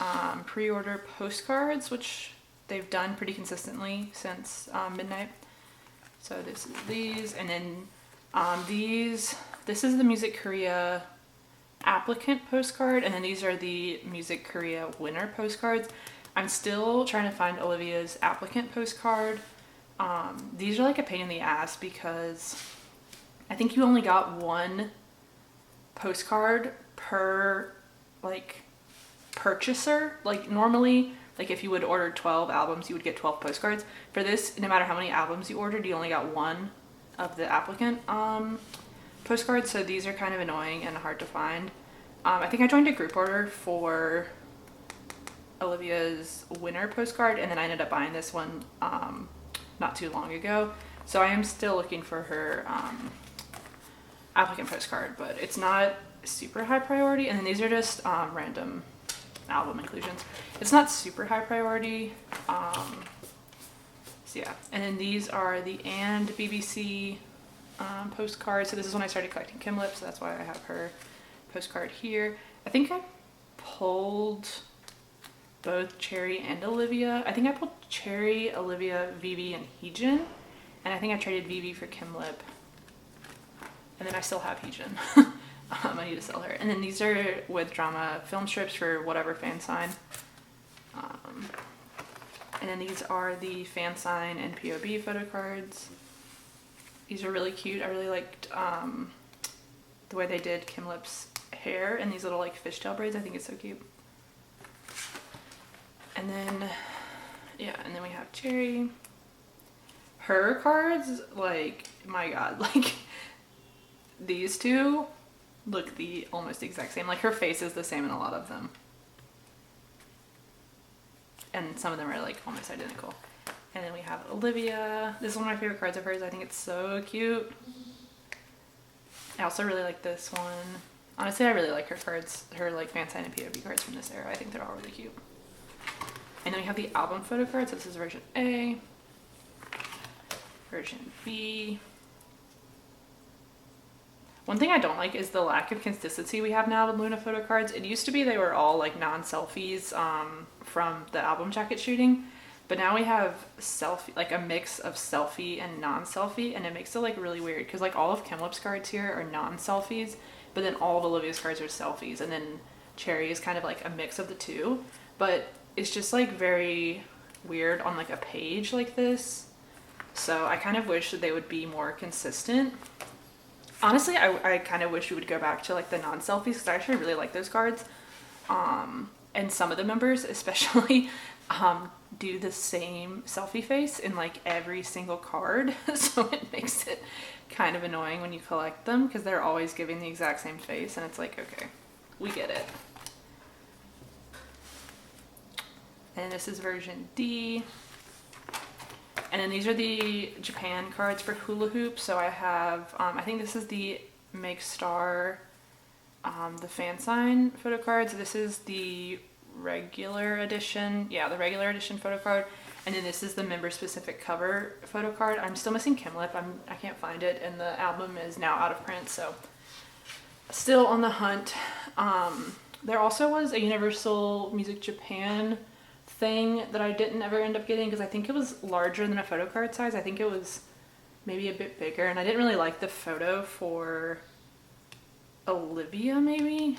pre-order postcards, which they've done pretty consistently since Midnight. So this is these, and then this is the Music Korea applicant postcard, and then these are the Music Korea winner postcards. I'm still trying to find Olivia's applicant postcard. These are like a pain in the ass because I think you only got one postcard per like purchaser. Like normally, like if you would order 12 albums, you would get 12 postcards. For this, no matter how many albums you ordered, you only got one of the applicant postcards. So these are kind of annoying and hard to find. I think I joined a group order for Olivia's winner postcard, and then I ended up buying this one not too long ago. So I am still looking for her applicant postcard, but it's not super high priority. And then these are just random album inclusions. It's not super high priority. So yeah, and then these are the and BBC postcards. So this is when I started collecting Kim Lip, so that's why I have her postcard here. I think I pulled both Cherry and Olivia. I think I pulled Cherry, Olivia, Vivi, and Hyejin, and I think I traded Vivi for Kim Lip. And then I still have Hyejin. I need to sell her. And then these are with Drama film strips for whatever fan sign. And then these are the fan sign and POB photo cards. These are really cute. I really liked the way they did Kim Lip's hair and these little like fishtail braids. I think it's so cute. And then, yeah, and then we have Cherry. Her cards, like, my god, like these two look the almost exact same. Like her face is the same in a lot of them. And some of them are like almost identical. And then we have Olivia. This is one of my favorite cards of hers. I think it's so cute. I also really like this one. Honestly, I really like her cards, her like fan sign and POV cards from this era. I think they're all really cute. And then we have the album photo cards. So this is version A, version B. One thing I don't like is the lack of consistency we have now with Luna photo cards. It used to be they were all like non-selfies from the album jacket shooting, but now we have selfie, like a mix of selfie and non-selfie, and it makes it like really weird because like all of Kim Lip's cards here are non-selfies, but then all of Olivia's cards are selfies, and then Cherry is kind of like a mix of the two, but it's just like very weird on like a page like this. So I kind of wish that they would be more consistent. Honestly, I kind of wish we would go back to like the non-selfies because I actually really like those cards. And some of the members especially do the same selfie face in like every single card. So it makes it kind of annoying when you collect them because they're always giving the exact same face and it's like, okay, we get it. And this is version D. And then these are the Japan cards for hula hoop. So I have, I think this is the Make Star, the fan sign photo cards. This is the regular edition. Yeah, the regular edition photo card. And then this is the member specific cover photo card. I'm still missing Kim Lip. I can't find it. And the album is now out of print. So still on the hunt There also was a Universal Music Japan thing that I didn't ever end up getting because I think it was larger than a photo card size. I think it was maybe a bit bigger, and I didn't really like the photo for Olivia, maybe.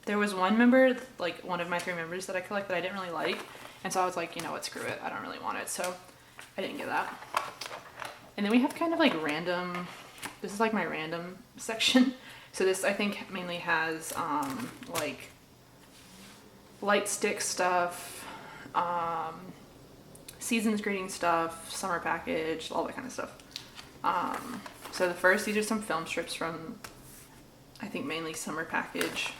There was one member, like one of my 3 members that I collect that I didn't really like, and so I was like, you know what, screw it, I don't really want it, so I didn't get that. And then we have kind of like random, this is like my random section. So this I think mainly has like light stick stuff, season's greeting stuff, summer package, all that kind of stuff. So the first, these are some film strips from, I think mainly summer package.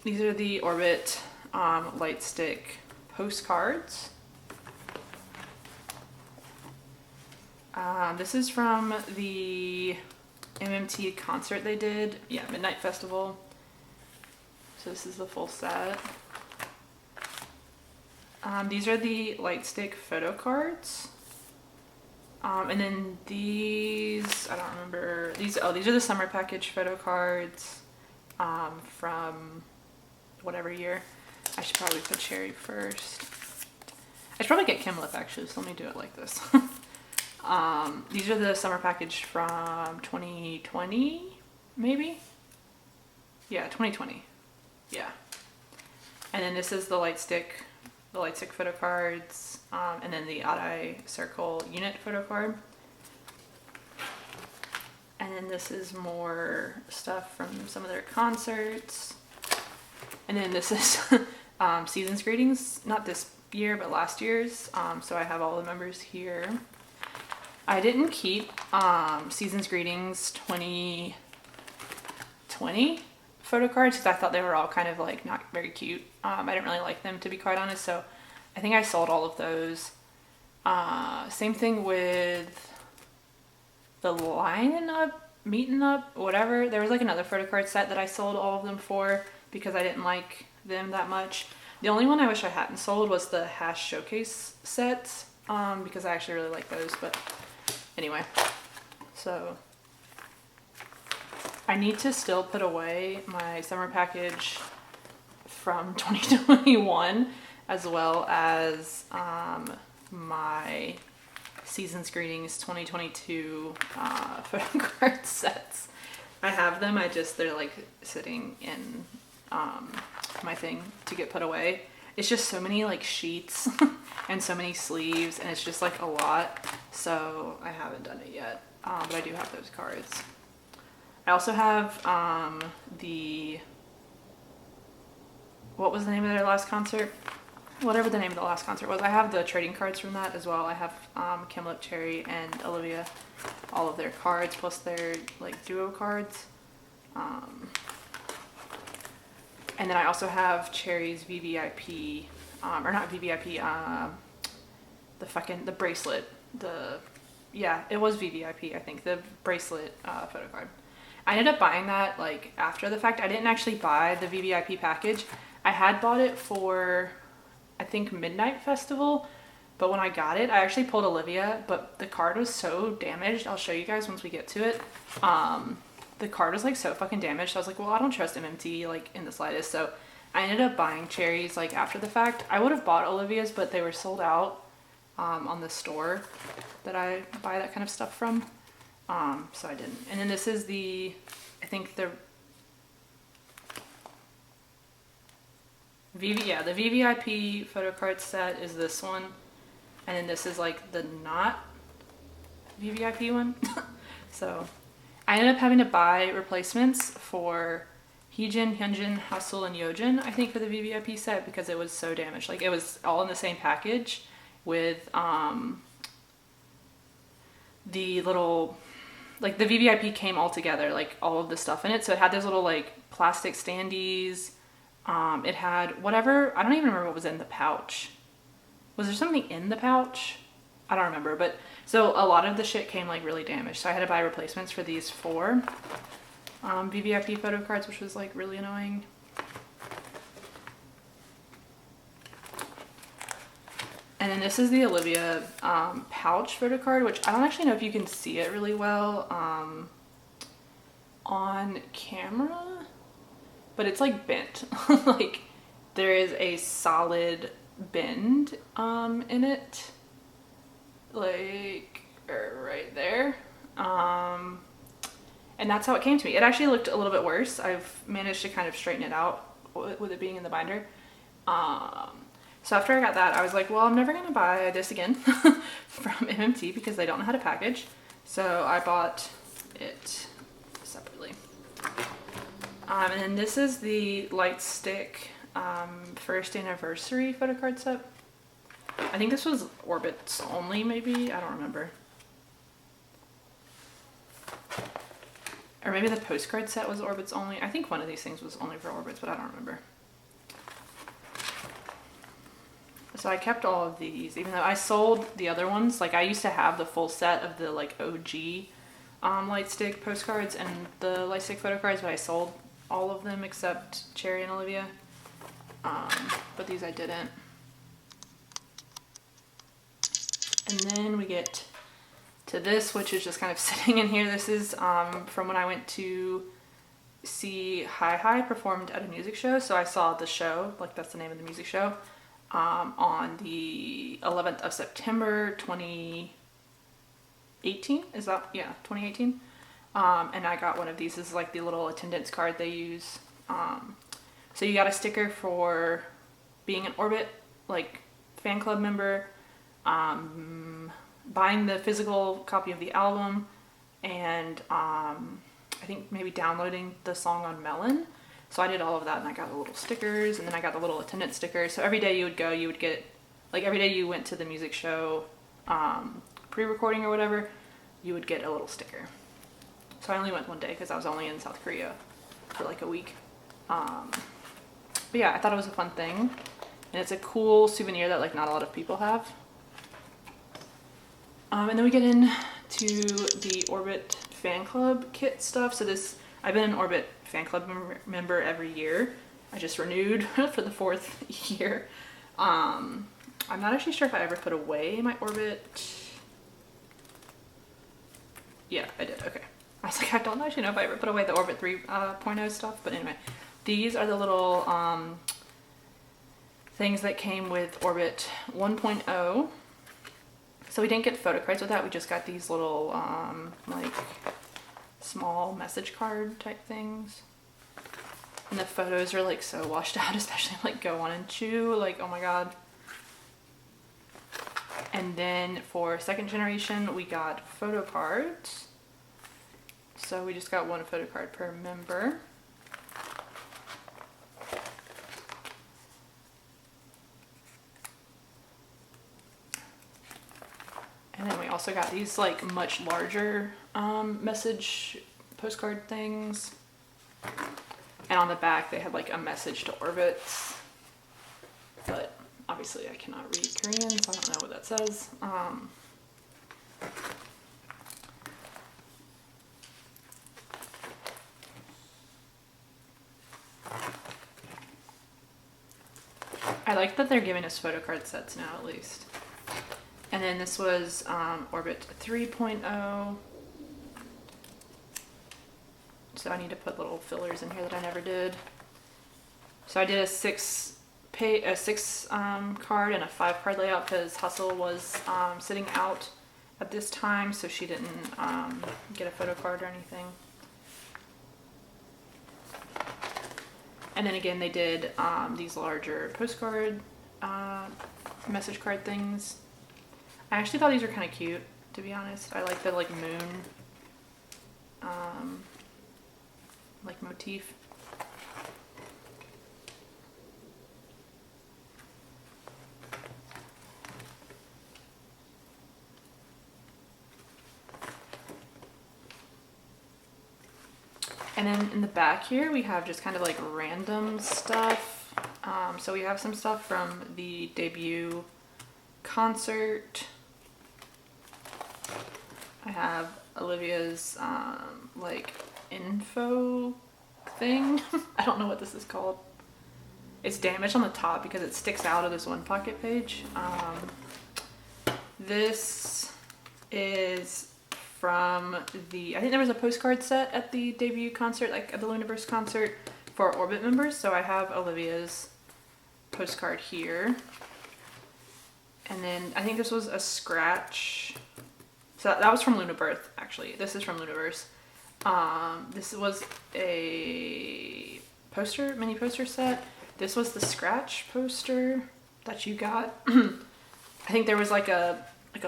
These are the Orbit light stick postcards. This is from the MMT concert they did. Yeah, Midnight Festival. So this is the full set. These are the light stick photo cards. And then these, I don't remember, these are the summer package photo cards from whatever year. I should probably put cherry first. I should probably get Kimlip actually, so let me do it like this. These are the summer package from 2020, maybe? Yeah, 2020. Yeah. And then this is the light stick photo cards, and then the Odd-Eye Circle unit photo card. And then this is more stuff from some of their concerts. And then this is Season's Greetings, not this year, but last year's. So I have all the members here. I didn't keep Season's Greetings 2020 photo cards because I thought they were all kind of like not very cute. I didn't really like them, to be quite honest, so I think I sold all of those. Same thing with the Lining Up, Meeting Up, whatever. There was like another photo card set that I sold all of them for because I didn't like them that much. The only one I wish I hadn't sold was the Hash Showcase sets because I actually really like those, but anyway. So I need to still put away my summer package from 2021 as well as my Season's Greetings 2022 photo card sets. I have them, they're like sitting in my thing to get put away. It's just so many like sheets and so many sleeves, and it's just like a lot, so I haven't done it yet, but I do have those cards. I also have what was the name of their last concert? Whatever the name of the last concert was. I have the trading cards from that as well. I have Kimlip, Cherry, and Olivia, all of their cards, plus their like duo cards. And then I also have Cherry's VVIP, or not VVIP, the bracelet. Yeah, it was VVIP, I think, the bracelet photo card. I ended up buying that like after the fact. I didn't actually buy the VVIP package. I had bought it for, I think, Midnight Festival, but when I got it, I actually pulled Olivia, but the card was so damaged. I'll show you guys once we get to it. The card was like so fucking damaged. I was like, well, I don't trust MMT like in the slightest. So I ended up buying Cherry's like after the fact. I would have bought Olivia's, but they were sold out on the store that I buy that kind of stuff from. So I didn't. And then this is the VVIP photo card set is this one. And then this is like the not VVIP one. So I ended up having to buy replacements for Heejin, Hyunjin, Hasul, and Yeojin, I think, for the VVIP set because it was so damaged. Like, it was all in the same package with the little, like, the VVIP came all together, like, all of the stuff in it. So it had those little, like, plastic standees. It had whatever, I don't even remember what was in the pouch. Was there something in the pouch? I don't remember, but so a lot of the shit came like really damaged. So I had to buy replacements for these 4 VVIP photo cards, which was like really annoying. And then this is the Olivia pouch photo card, which I don't actually know if you can see it really well on camera. but it's like bent. Like there is a solid bend in it, like right there. And that's how it came to me. It actually looked a little bit worse. I've managed to kind of straighten it out with it being in the binder. So after I got that, I was like, well, I'm never gonna buy this again from MMT because they don't know how to package. So I bought it separately. And then this is the light stick first anniversary photocard set. I think this was Orbits only, maybe, I don't remember. Or maybe the postcard set was Orbits only. I think one of these things was only for Orbits, but I don't remember. So I kept all of these, even though I sold the other ones. Like I used to have the full set of the like OG light stick postcards and the light stick photocards, but I sold all of them except Cherry and Olivia. But these I didn't. And then we get to this, which is just kind of sitting in here. This is from when I went to see Hi performed at a music show. So I saw the show, like that's the name of the music show, on the 11th of September 2018. Is that, yeah, 2018. And I got one of these. This is like the little attendance card they use. So you got a sticker for being an Orbit like fan club member, buying the physical copy of the album, and I think maybe downloading the song on Melon. So I did all of that, and I got the little stickers, and then I got the little attendance stickers. So every day you would go, you would get, like every day you went to the music show, pre-recording or whatever, you would get a little sticker. So I only went one day because I was only in South Korea for like a week. But yeah, I thought it was a fun thing, and it's a cool souvenir that like not a lot of people have. And then we get into the Orbit fan club kit stuff. So this, I've been an Orbit fan club member every year. I just renewed for the 4th year. I'm not actually sure if I ever put away my Orbit. Yeah, I did, okay. I was like, I don't actually know if I ever put away the Orbit 3.0 stuff, but anyway. These are the little things that came with Orbit 1.0. So we didn't get photo cards with that. We just got these little like small message card type things. And the photos are like so washed out, especially like Go On and Chew. Like, oh my god. And then for 2nd generation, we got photo cards. So we just got one photo card per member. And then we also got these like much larger message postcard things. And on the back they had like a message to Orbits. But obviously I cannot read Korean, so I don't know what that says. I like that they're giving us photocard sets now at least. And then this was Orbit 3.0. So I need to put little fillers in here that I never did. So I did a 6 card and a 5 card layout because Hustle was sitting out at this time, so she didn't get a photo card or anything. And then again, they did these larger postcard message card things. I actually thought these were kind of cute, to be honest. I like the like moon like motif. And then in the back here, we have just kind of like random stuff. So we have some stuff from the debut concert. I have Olivia's like info thing. I don't know what this is called. It's damaged on the top because it sticks out of this one pocket page. This is from the, I think there was a postcard set at the debut concert, like at the Luniverse concert. for Orbit members. So I have Olivia's postcard here. And then I think this was a scratch. So that was from Luna Birth, actually. This is from Luniverse. This was a poster, mini poster set. This was the scratch poster that you got. I think there was like a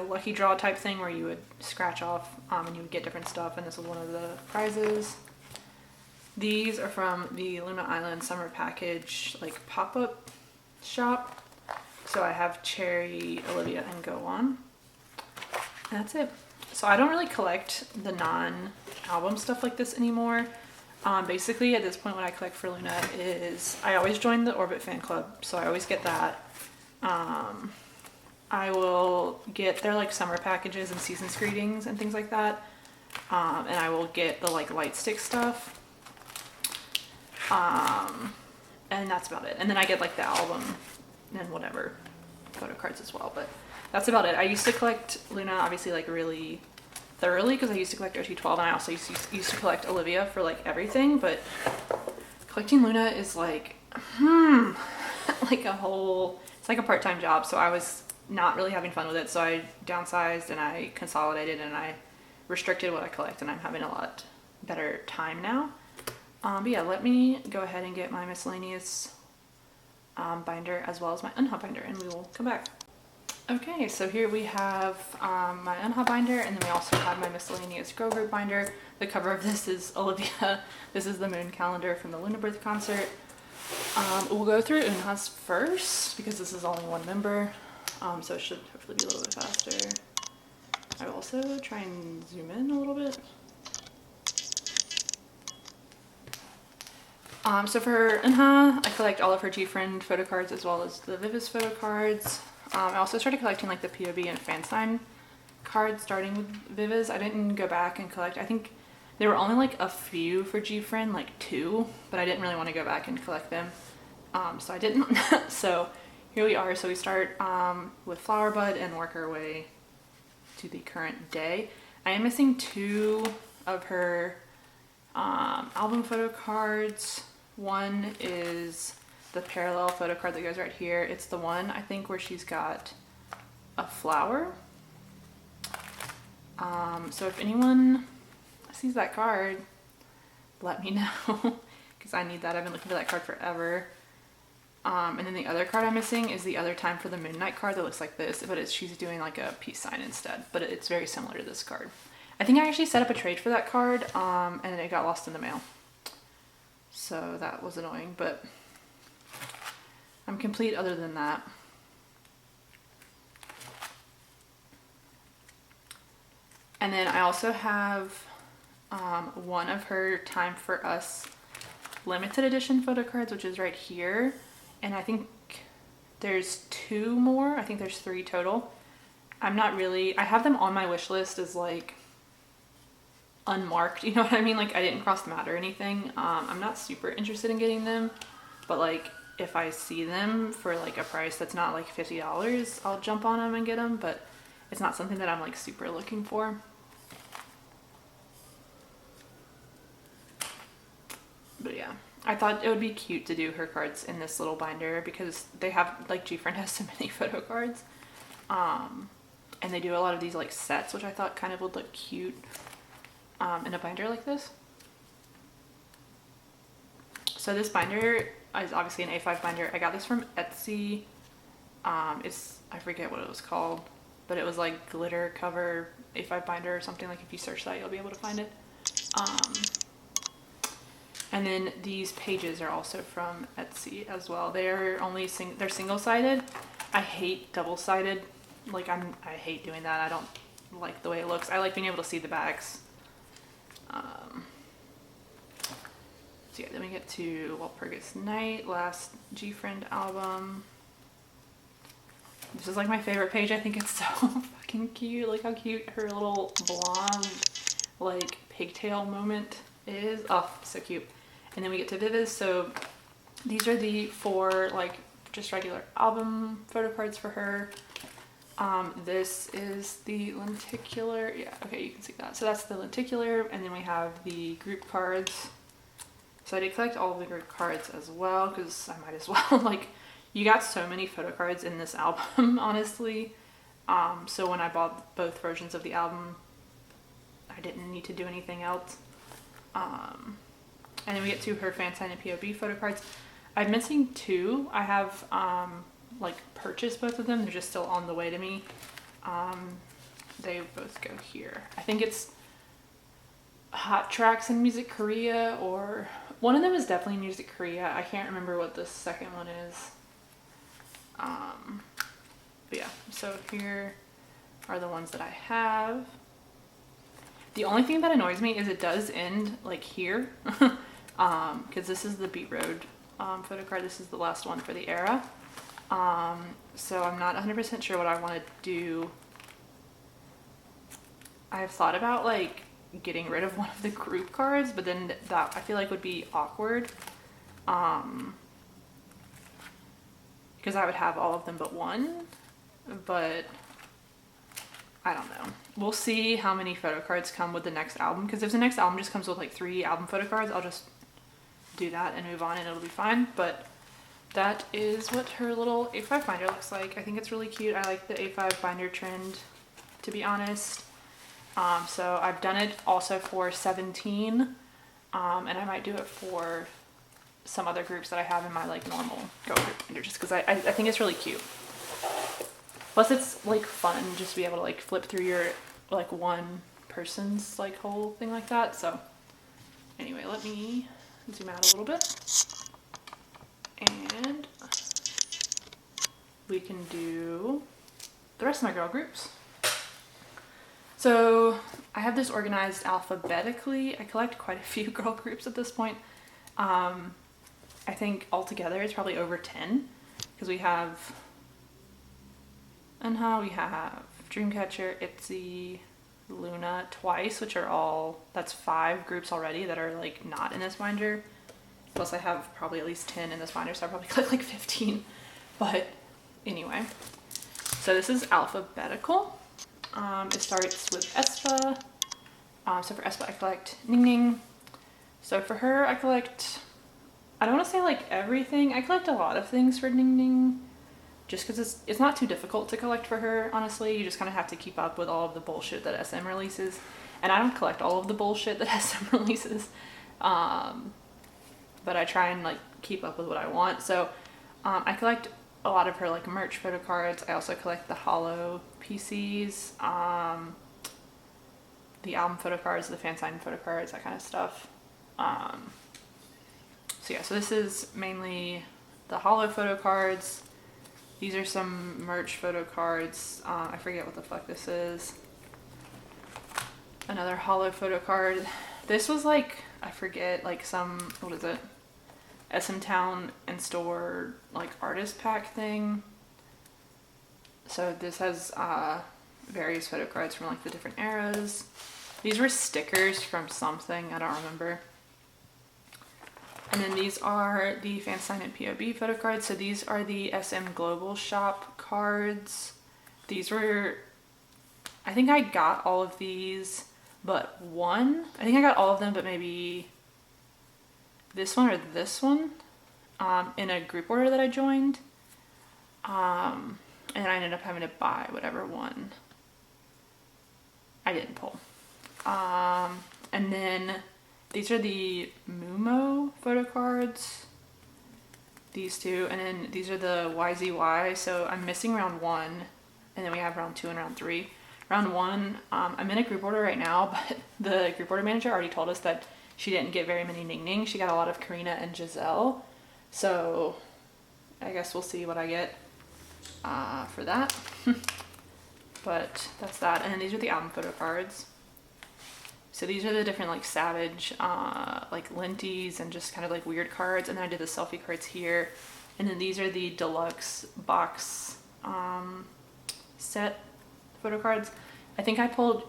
lucky draw type thing where you would scratch off and you would get different stuff, and this was one of the prizes. These are from the Luna Island summer package like pop-up shop. So I have Cherry, Olivia, and Go On. And that's it. So I don't really collect the non-album stuff like this anymore. Basically at this point what I collect for Luna is I always join the Orbit fan club, so I always get that. I will get their like summer packages and season's greetings and things like that. And I will get the like light stick stuff. And that's about it. And then I get like the album and whatever photo cards as well, but that's about it. I used to collect Luna obviously like really thoroughly because I used to collect OT12, and I also used to collect Olivia for like everything, but collecting Luna is like like a whole, it's like a part-time job, so I was not really having fun with it, so I downsized and I consolidated and I restricted what I collect, and I'm having a lot better time now. But yeah, let me go ahead and get my miscellaneous binder as well as my Unha binder, and we will come back. Okay, so here we have my Unha binder, and then we also have my miscellaneous Grow Group binder. The cover of this is Olivia. This is the moon calendar from the Luna Birth concert. We'll go through Unha's first because this is only one member, so it should hopefully be a little bit faster. I will also try and zoom in a little bit. So for Unha, I collect all of her G-Friend photo cards as well as the Vivis photo cards. I also started collecting like the POB and fan sign cards starting with Vivis. I didn't go back and collect. I think there were only like a few for G-Friend, like 2, but I didn't really want to go back and collect them. So I didn't. So here we are. So we start with Flower Bud and work our way to the current day. I am missing 2 of her album photo cards. One is the parallel photo card that goes right here. It's the one I think where she's got a flower. So if anyone sees that card, let me know because I need that. I've been looking for that card forever. And then the other card I'm missing is the Other Time for the Moon Night card that looks like this, but she's doing like a peace sign instead, but it's very similar to this card. I think I actually set up a trade for that card, and then it got lost in the mail. So that was annoying, but I'm complete other than that. And then I also have one of her Time for Us limited edition photo cards, which is right here. And I think there's 2 more. I think there's 3 total. I have them on my wish list as like unmarked, you know what I mean? Like I didn't cross them out or anything. I'm not super interested in getting them, but like if I see them for like a price that's not like $50, I'll jump on them and get them, but it's not something that I'm like super looking for. But yeah, I thought it would be cute to do her cards in this little binder because they have like G-Friend has so many photo cards. And they do a lot of these like sets, which I thought kind of would look cute in a binder like this. So this binder is obviously an A5 binder. I got this from Etsy. I forget what it was called, but it was like glitter cover A5 binder or something. Like if you search that, you'll be able to find it. And then these pages are also from Etsy as well. They're only they're single-sided. I hate double-sided. Like I hate doing that. I don't like the way it looks. I like being able to see the backs. So yeah, then we get to Walpurgis Night, last G-Friend album. This is like my favorite page. I think it's so fucking cute. Like how cute her little blonde like pigtail moment is. Oh, so cute. And then we get to Vivis. So these are the 4 like just regular album photo cards for her. This is the lenticular. Yeah, okay, you can see that. So that's the lenticular, and then we have the group cards. So I did collect all of the group cards as well, because I might as well. Like, you got so many photo cards in this album, honestly. So when I bought both versions of the album, I didn't need to do anything else. And then we get to her fan sign and POB photo cards. I'm missing 2. I have like purchased both of them. They're just still on the way to me. They both go here. I think it's Hot Tracks in Music Korea, or one of them is definitely Music Korea. I can't remember what the second one is. But yeah, so here are the ones that I have. The only thing that annoys me is it does end like here, because this is the Beat Road photo card. This is the last one for the era. So I'm not 100% sure what I want to do. I've thought about like getting rid of one of the group cards, but then that I feel like would be awkward. Because I would have all of them but one, but I don't know. We'll see how many photo cards come with the next album, because if the next album just comes with like 3 album photo cards, I'll just do that and move on and it'll be fine. But that is what her little A5 binder looks like. I think it's really cute. I like the A5 binder trend, to be honest. So I've done it also for 17, and I might do it for some other groups that I have in my like normal girl group binder, just because I think it's really cute. Plus it's like fun just to be able to like flip through your like one person's like whole thing like that. So anyway, let me zoom out a little bit and we can do the rest of my girl groups. So I have this organized alphabetically. I collect quite a few girl groups at this point. I think altogether it's probably over 10, because we have Chungha, we have Dreamcatcher, Itzy, Luna twice, which are all, that's 5 groups already that are like not in this binder. Plus I have probably at least 10 in this binder, so I probably collect like 15. But anyway, so this is alphabetical. It starts with Espa. So for Espa I collect Ning Ning. So for her I collect, I don't want to say like everything. I collect a lot of things for Ning Ning, just because it's not too difficult to collect for her, honestly. You just kind of have to keep up with all of the bullshit that SM releases. And I don't collect all of the bullshit that SM releases. But I try and like keep up with what I want. So I collect a lot of her like merch photo cards. I also collect the holo PCs, the album photo cards, the fan sign photo cards, that kind of stuff. So yeah, so this is mainly the holo photo cards. These are some merch photo cards. I forget what the fuck this is. Another holo photo card. This was like, I forget, like some, what is it? SM Town and Store like artist pack thing. So this has various photo cards from like the different eras. These were stickers from something, I don't remember. And then these are the fan sign and POB photo cards. So these are the SM Global Shop cards. These were, I think I got all of these but one. I think I got all of them but maybe this one or this one in a group order that I joined. And I ended up having to buy whatever one I didn't pull. And then these are the Mumo photo cards. These two. And then these are the YZY. So I'm missing round 1. And then we have round 2 and round 3. Round 1, I'm in a group order right now, but the group order manager already told us that she didn't get very many Ning Ning. She got a lot of Karina and Giselle. So I guess we'll see what I get for that. But that's that. And then these are the album photo cards. So these are the different like Savage, like Linties and just kind of like weird cards. And then I did the selfie cards here. And then these are the deluxe box set photo cards. I think I pulled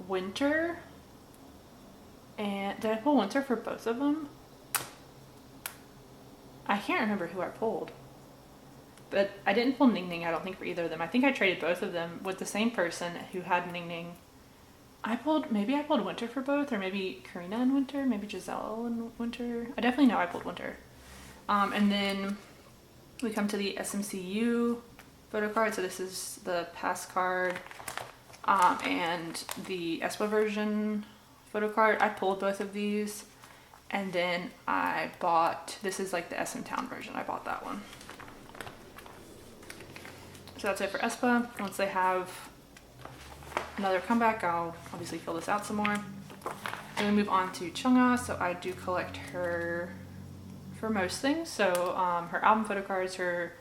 Winter. And did I pull Winter for both of them? I can't remember who I pulled. But I didn't pull Ning Ning, I don't think, for either of them. I think I traded both of them with the same person who had Ning Ning maybe I pulled winter for both, or maybe Karina in winter, maybe Giselle in winter. I definitely know I pulled winter. And then we come to the SMCU photo card. So this is the pass card and the Espa version photo card. I pulled both of these, and then I bought, this is like the SM Town version. I bought that one. So that's it for Espa. Once they have another comeback, I'll obviously fill this out some more. Then we move on to Chungha. So I do collect her for most things. So her album photo cards, her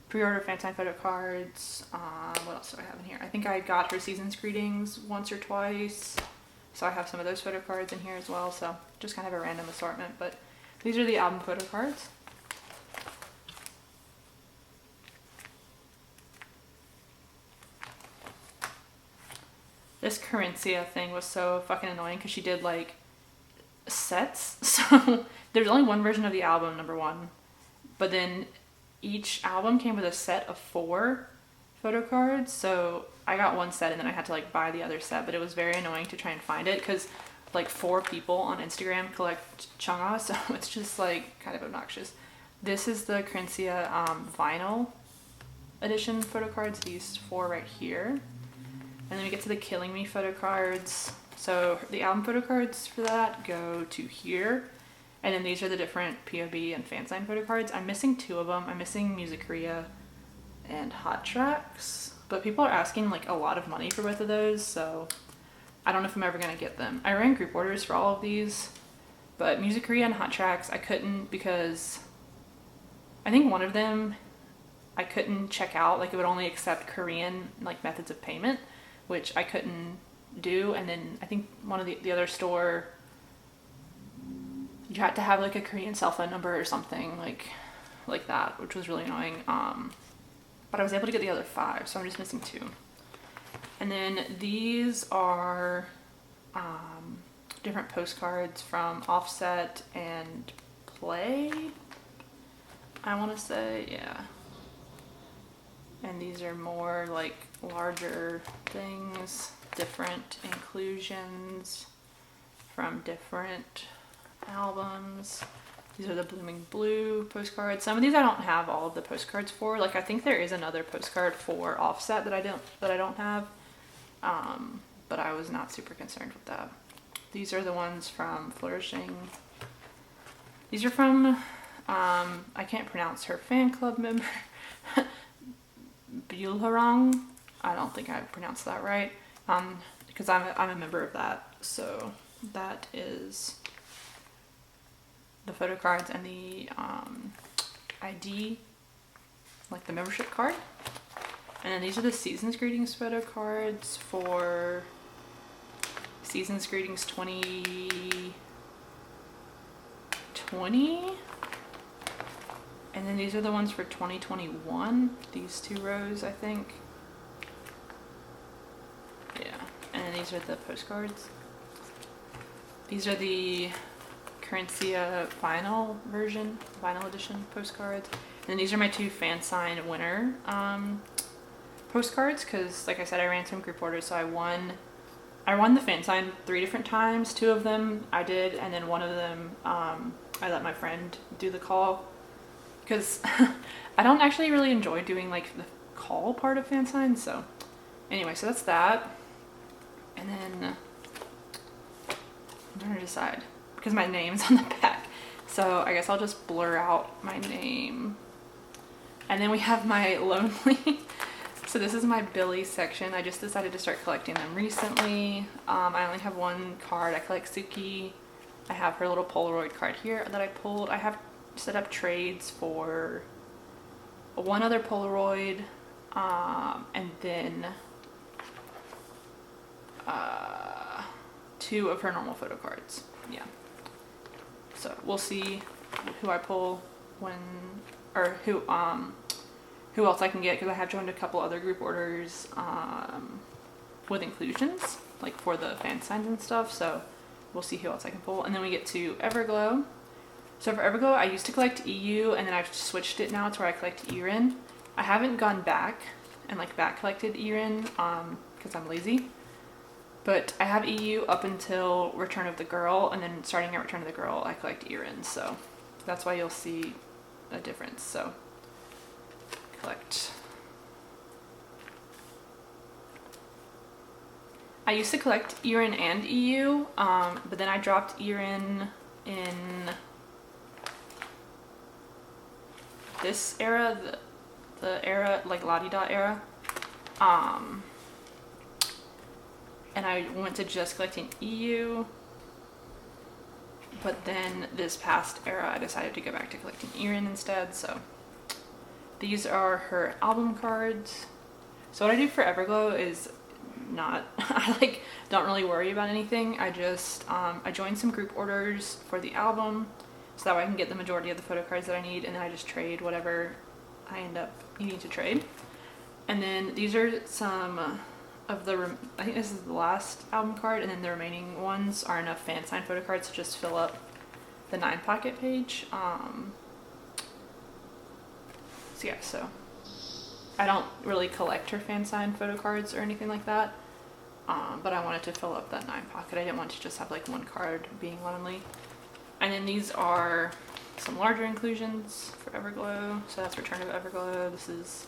pre-order fan sign photo cards. What else do I have in here? I think I got her season's greetings once or twice. So I have some of those photo cards in here as well. So just kind of a random assortment, but these are the album photo cards. This Corinthia thing was so fucking annoying because she did like sets. So there's only one version of the album, number one, but then each album came with a set of 4 photo cards. So I got one set and then I had to like buy the other set, but it was very annoying to try and find it because like 4 people on Instagram collect Chungha, so it's just like kind of obnoxious. This is the Corinthia vinyl edition photo cards, these 4 right here. And then we get to the Killing Me photo cards. So the album photo cards for that go to here. And then these are the different POB and fan sign photo cards. I'm missing 2 of them. I'm missing Music Korea and Hot Tracks. But people are asking like a lot of money for both of those, so I don't know if I'm ever gonna get them. I ran group orders for all of these, but Music Korea and Hot Tracks I couldn't because I think one of them I couldn't check out. Like it would only accept Korean like methods of payment, which I couldn't do. And then I think one of the other store, you had to have like a Korean cell phone number or something like that, which was really annoying. But I was able to get the other 5, so I'm just missing 2. And then these are different postcards from Offset and Play, I want to say, yeah. And these are more like larger things, different inclusions from different albums. These are the Blooming Blue postcards. Some of these I don't have all of the postcards for. Like I think there is another postcard for Offset that I don't have. But I was not super concerned with that. These are the ones from Flourishing. These are from I can't pronounce her fan club member. Bulharang. I don't think I pronounced that right. Because I'm a member of that. So that is the photo cards and the ID, like the membership card. And then these are the Season's Greetings photo cards for Season's Greetings 2020. And then these are the ones for 2021. These 2 rows, I think. Yeah. And then these are the postcards. These are the Corinthia vinyl edition postcards. And then these are my 2 fan sign winner postcards, because like I said, I ran some group orders, so I won the fan sign 3 different times. 2 of them I did, and then one of them I let my friend do the call, because I don't actually really enjoy doing like the call part of fan signs. So anyway, so that's that. And then I'm trying to decide, because my name's on the back, so I guess I'll just blur out my name. And then we have my Lonely. So this is my Billy section. I just decided to start collecting them recently. I only have 1 card. I collect Suki. I have her little Polaroid card here that I pulled. I have set up trades for 1 other Polaroid, and then 2 of her normal photo cards. Yeah. So we'll see who I pull or who else I can get, because I have joined a couple other group orders with inclusions, like for the fan signs and stuff. So we'll see who else I can pull. And then we get to Everglow. So for Everglow, I used to collect EU, and then I've switched it now to where I collect Irene. I haven't gone back and like back collected Irene because I'm lazy. But I have EU up until Return of the Girl, and then starting at Return of the Girl, I collect Irene, so that's why you'll see a difference. So collect. I used to collect Irene and EU, but then I dropped Irene in this era, the era, like La-di-da era. And I went to just collecting EU, but then this past era I decided to go back to collecting Irene instead. So these are her album cards. So what I do for Everglow is not, I like don't really worry about anything. I just I join some group orders for the album so that way I can get the majority of the photo cards that I need, and then I just trade whatever I end up needing to trade. And then these are some of the, I think this is the last album card, and then the remaining ones are enough fan sign photo cards to just fill up the 9 pocket page. So yeah, so I don't really collect her fan sign photo cards or anything like that, but I wanted to fill up that 9 pocket. I didn't want to just have like one card being lonely. And then these are some larger inclusions for Everglow. So that's Return of Everglow. This is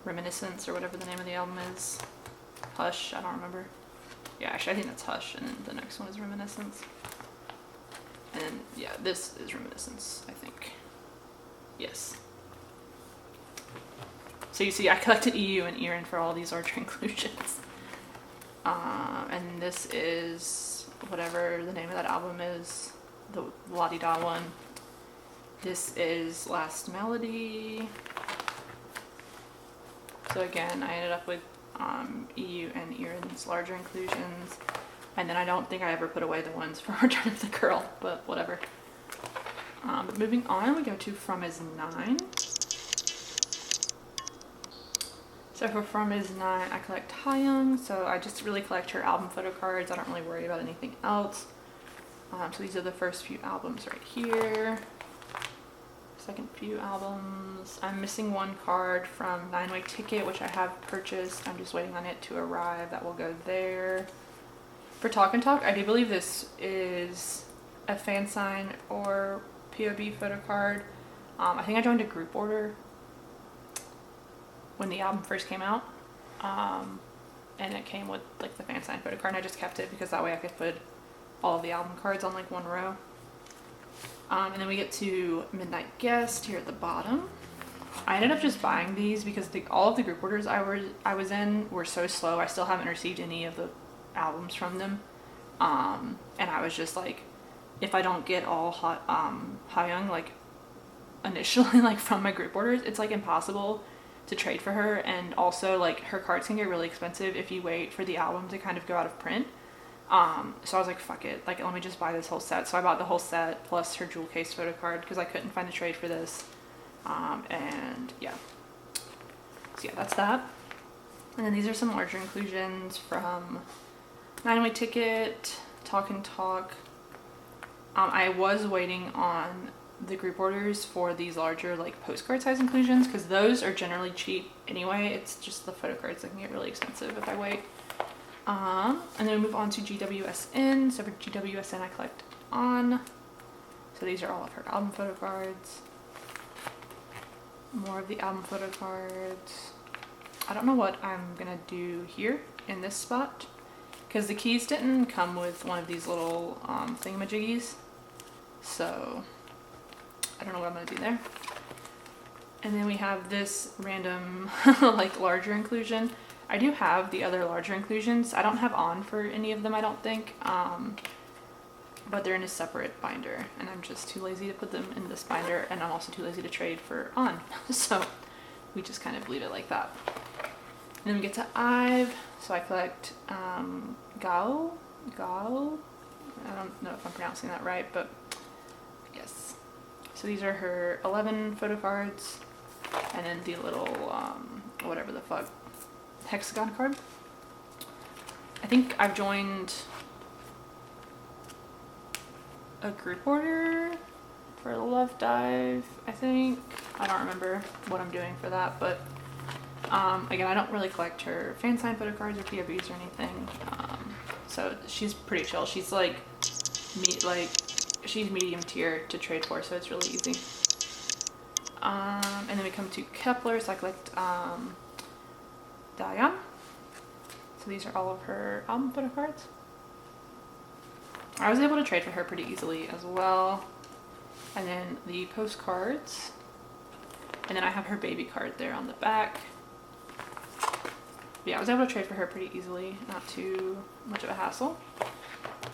Reminiscence or whatever the name of the album is. Hush, I don't remember. Yeah, actually I think that's Hush, and then the next one is Reminiscence. And then, yeah, this is Reminiscence, I think. Yes. So you see, I collected EU and Irene for all these larger inclusions. And this is whatever the name of that album is, the La-di-da one. This is Last Melody. So again, I ended up with EU and Irene's larger inclusions, and then I don't think I ever put away the ones for Return of the Girl, but whatever. But moving on, we go to From Is 9. So for From Is 9, I collect Hyejooen, so I just really collect her album photo cards. I don't really worry about anything else. So these are the first few albums right here. Second few albums. I'm missing one card from 9-Way Ticket, which I have purchased. I'm just waiting on it to arrive. That will go there. For Talk and Talk, I do believe this is a fan sign or POB photo card. I think I joined a group order when the album first came out. And it came with like the fan sign photo card, and I just kept it because that way I could put all of the album cards on like one row. And then we get to Midnight Guest here at the bottom. I ended up just buying these because all of the group orders I was in were so slow. I still haven't received any of the albums from them. And I was just like, if I don't get all Hyejooen like initially like from my group orders, it's like impossible to trade for her. And also like her cards can get really expensive if you wait for the album to kind of go out of print. So I was like, fuck it, like let me just buy this whole set. So I bought the whole set plus her jewel case photo card because I couldn't find a trade for this. And yeah, so yeah, that's that. And then these are some larger inclusions from 9-Way Ticket, Talk and Talk. I was waiting on the group orders for these larger like postcard size inclusions because those are generally cheap anyway. It's just the photo cards that can get really expensive if I wait. And then we move on to GWSN. So for GWSN, I collect On. So these are all of her album photo cards. More of the album photo cards. I don't know what I'm gonna do here in this spot because the keys didn't come with one of these little thingamajiggies. So I don't know what I'm gonna do there. And then we have this random like larger inclusion. I do have the other larger inclusions. I don't have On for any of them, I don't think. But they're in a separate binder, and I'm just too lazy to put them in this binder, and I'm also too lazy to trade for On. So we just kind of leave it like that. And then we get to Ive. So I collect Gao. I don't know if I'm pronouncing that right, but yes. So these are her 11 photo cards, and then the little whatever the fuck hexagon card. I think I've joined a group order for Love Dive, I think. I don't remember what I'm doing for that, but Again, I don't really collect her fan sign photo cards or POVs or anything. So she's pretty chill. She's like she's medium tier to trade for, so it's really easy. And then we come to Kepler, so I collect Daya. So these are all of her album photo cards. I was able to trade for her pretty easily as well. And then the postcards. And then I have her baby card there on the back. Yeah, I was able to trade for her pretty easily, not too much of a hassle.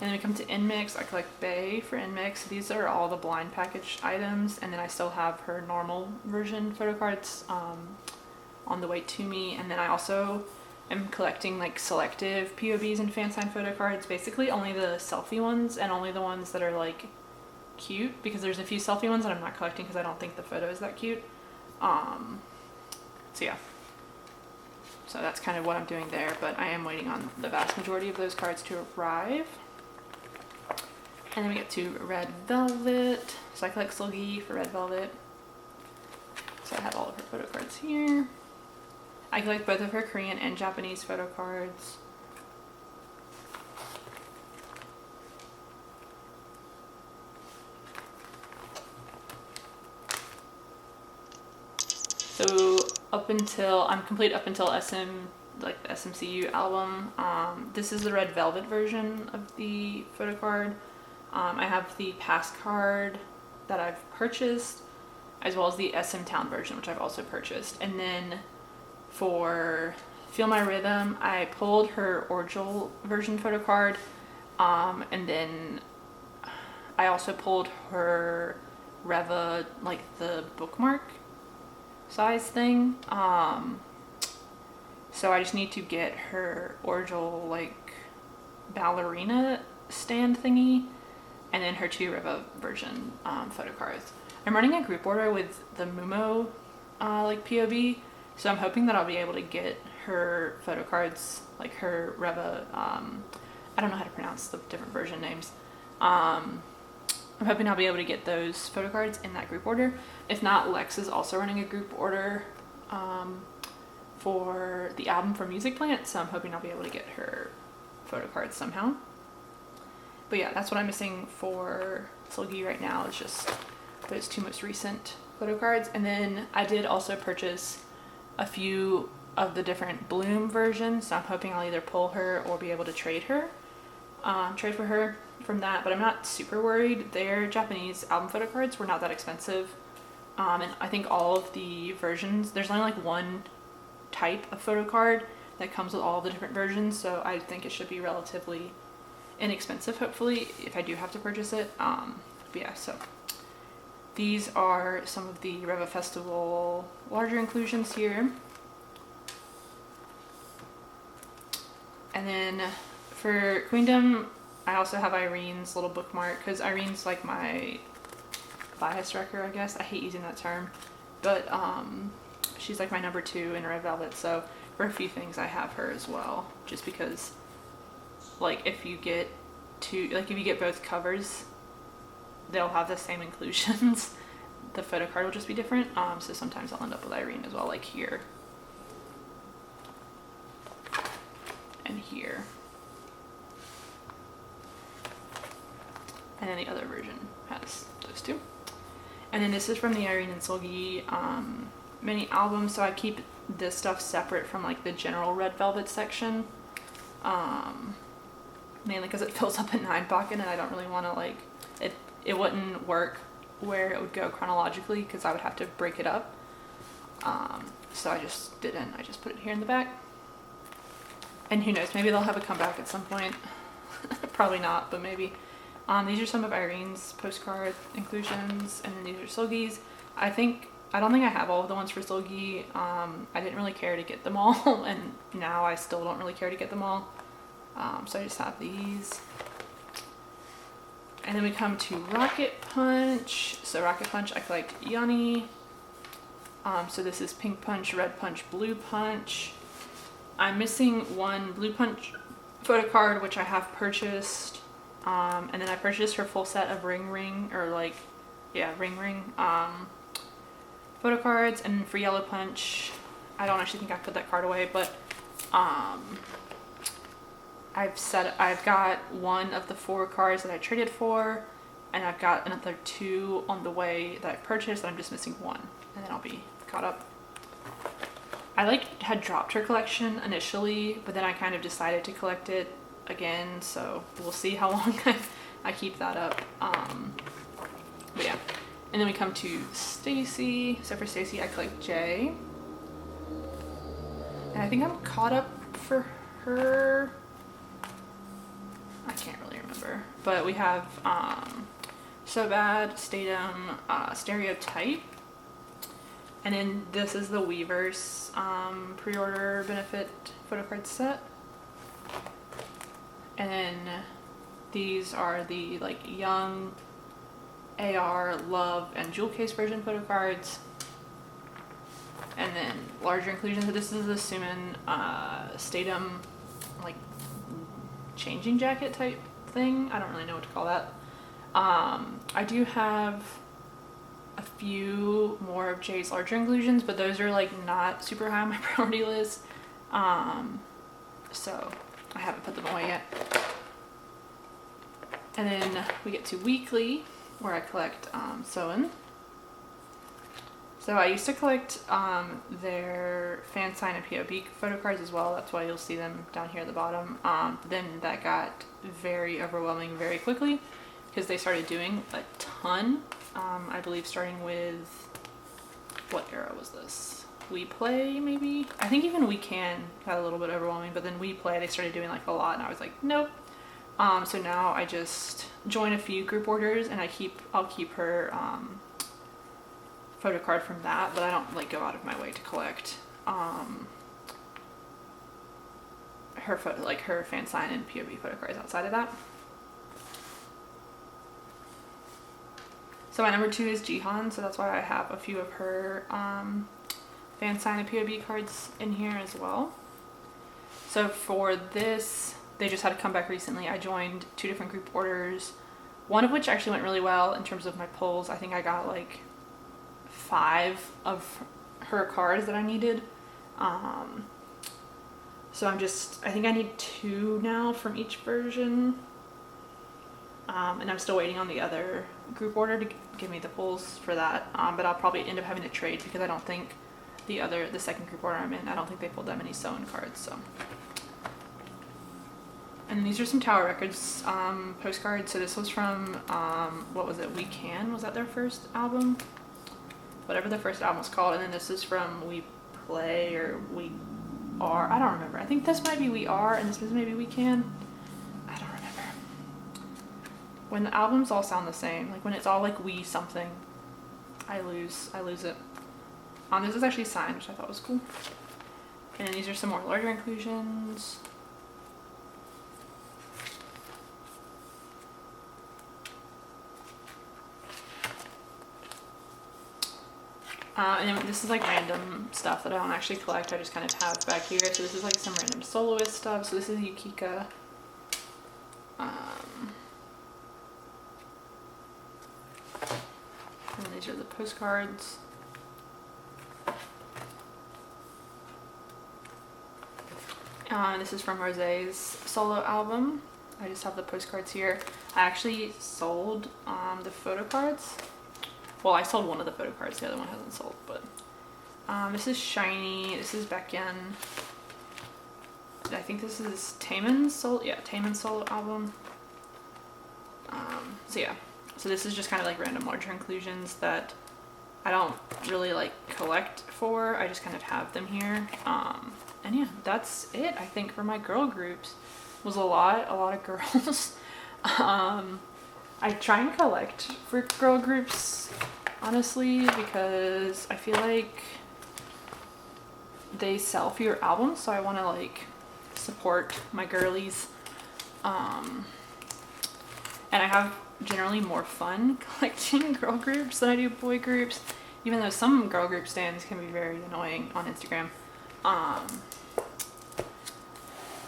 And then we come to Inmix. I collect Bay for Inmix. These are all the blind package items, and then I still have her normal version photo cards on the way to me. And then I also am collecting like selective POVs and fan sign photo cards, basically only the selfie ones and only the ones that are like cute, because there's a few selfie ones that I'm not collecting because I don't think the photo is that cute. So yeah. So that's kind of what I'm doing there, but I am waiting on the vast majority of those cards to arrive. And then we get to Red Velvet. So I collect Sulgi for Red Velvet. So I have all of her photo cards here. I collect both of her Korean and Japanese photo cards. So I'm complete up until the SMCU album. This is the Red Velvet version of the photo card. I have the past card that I've purchased, as well as the SM Town version, which I've also purchased. And then for Feel My Rhythm, I pulled her Orjol version photo card, and then I also pulled her Reva, like the bookmark size thing. So I just need to get her Orjol like ballerina stand thingy, and then her 2 Reva version photo cards. I'm running a group order with the Mumo like POV, so I'm hoping that I'll be able to get her photo cards, like her Reva, I don't know how to pronounce the different version names. I'm hoping I'll be able to get those photo cards in that group order. If not, Lex is also running a group order for the album for Music Plant, so I'm hoping I'll be able to get her photo cards somehow. But yeah, that's what I'm missing for Sulgi right now, is just those 2 most recent photo cards. And then I did also purchase a few of the different Bloom versions, so I'm hoping I'll either pull her or be able to trade for her from that. But I'm not super worried. Their Japanese album photo cards were not that expensive, and I think all of the versions, there's only like one type of photo card that comes with all the different versions, so I think it should be relatively inexpensive, hopefully, if I do have to purchase it. But yeah, so these are some of the Reva Festival larger inclusions here. And then for Queendom, I also have Irene's little bookmark, because Irene's like my bias wrecker, I guess. I hate using that term, but she's like my number 2 in Red Velvet, so for a few things I have her as well, just because like if you get both covers, they'll have the same inclusions. The photo card will just be different, so sometimes I'll end up with Irene as well, like here and here. And then the other version has those 2. And then this is from the Irene and Sulgi mini album, so I keep this stuff separate from like the general Red Velvet section, mainly because it fills up a 9 pocket, and I don't really want to like it wouldn't work where it would go chronologically, because I would have to break it up. So I just didn't. I just put it here in the back. And who knows, maybe they'll have a comeback at some point. Probably not, but maybe. These are some of Irene's postcard inclusions, and then these are Sulgi's. I don't think I have all of the ones for Sulgi. I didn't really care to get them all, and now I still don't really care to get them all. So I just have these. And then we come to Rocket Punch. So Rocket Punch, I collect Yanni. So this is Pink Punch, Red Punch, Blue Punch. I'm missing one Blue Punch photo card, which I have purchased. And then I purchased her full set of Ring Ring photo cards. And for Yellow Punch, I don't actually think I put that card away, but I've got one of the 4 cards that I traded for, and I've got another 2 on the way that I purchased, and I'm just missing 1, and then I'll be caught up. I had dropped her collection initially, but then I kind of decided to collect it again, so we'll see how long I keep that up. But yeah. And then we come to Stacy. So for Stacy, I collect J. And I think I'm caught up for her. I can't really remember. But we have So Bad, Statum, Stereotype. And then this is the Weavers pre-order benefit photocard set. And then these are the like young AR, Love, and Jewel Case version photocards. And then larger inclusions. So this is the Suman Statum like changing jacket type thing. I don't really know what to call that. I do have a few more of Jay's larger inclusions, but those are like not super high on my priority list. So I haven't put them away yet. And then we get to weekly, where I collect Sewn. So I used to collect their fan sign and POB photocards as well. That's why you'll see them down here at the bottom. Then that got very overwhelming very quickly because they started doing a ton. I believe starting with, what era was this? We Play, maybe? I think even We Can got a little bit overwhelming, but then We Play, they started doing like a lot, and I was like, nope. So now I just join a few group orders, and I'll keep her photo card from that, but I don't like go out of my way to collect her photo, like her fan sign and POV photo cards outside of that. So my number 2 is Jihan, so that's why I have a few of her fan sign and POV cards in here as well. So for this, they just had to come back recently. I joined 2 different group orders, one of which actually went really well in terms of my pulls. I think I got like 5 of her cards that I needed. So I think I need 2 now from each version. And I'm still waiting on the other group order to give me the pulls for that. But I'll probably end up having to trade because I don't think the second group order I'm in, I don't think they pulled that many sewn cards, so. And these are some Tower Records postcards. So this was from, what was it, We Can? Was that their first album? Whatever the first album was called. And then this is from We Play or We Are. I don't remember. I think this might be We Are and this is maybe We Can. I don't remember. When the albums all sound the same, like when it's all like We something, I lose it. This is actually signed, which I thought was cool. And these are some more larger inclusions. And then this is like random stuff that I don't actually collect, I just kind of have back here. So this is like some random soloist stuff. So this is Yukika. And these are the postcards. This is from Rosé's solo album. I just have the postcards here. I actually sold the photo cards. Well, I sold one of the photo cards, the other one hasn't sold, but this is Shiny, this is Baekhyun. I think this is Taemin's solo album. So yeah, so this is just kind of like random larger inclusions that I don't really like collect for, I just kind of have them here. And yeah, that's it, I think, for my girl groups. It was a lot of girls. I try and collect for girl groups, honestly, because I feel like they sell fewer albums, so I want to like support my girlies. And I have generally more fun collecting girl groups than I do boy groups, even though some girl group stands can be very annoying on Instagram.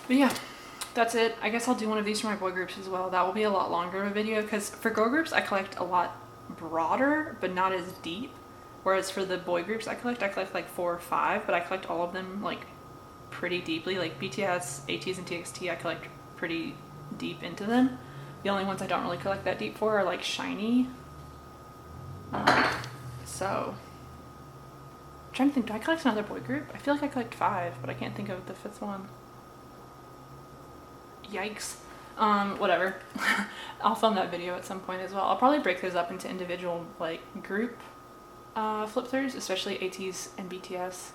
But yeah, that's it. I guess I'll do one of these for my boy groups as well. That will be a lot longer of a video because for girl groups I collect a lot broader but not as deep. Whereas for the boy groups I collect like 4 or 5, but I collect all of them like pretty deeply. Like BTS, ATEEZ, and TXT, I collect pretty deep into them. The only ones I don't really collect that deep for are like shiny. So I'm trying to think, do I collect another boy group? I feel like I collect 5, but I can't think of the 5th one. Yikes. Whatever. I'll film that video at some point as well. I'll probably break those up into individual like group flip throughs, especially ATEEZ and BTS,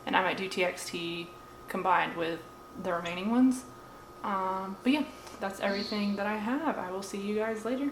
and I might do TXT combined with the remaining ones. But yeah, that's everything that I have. I will see you guys later.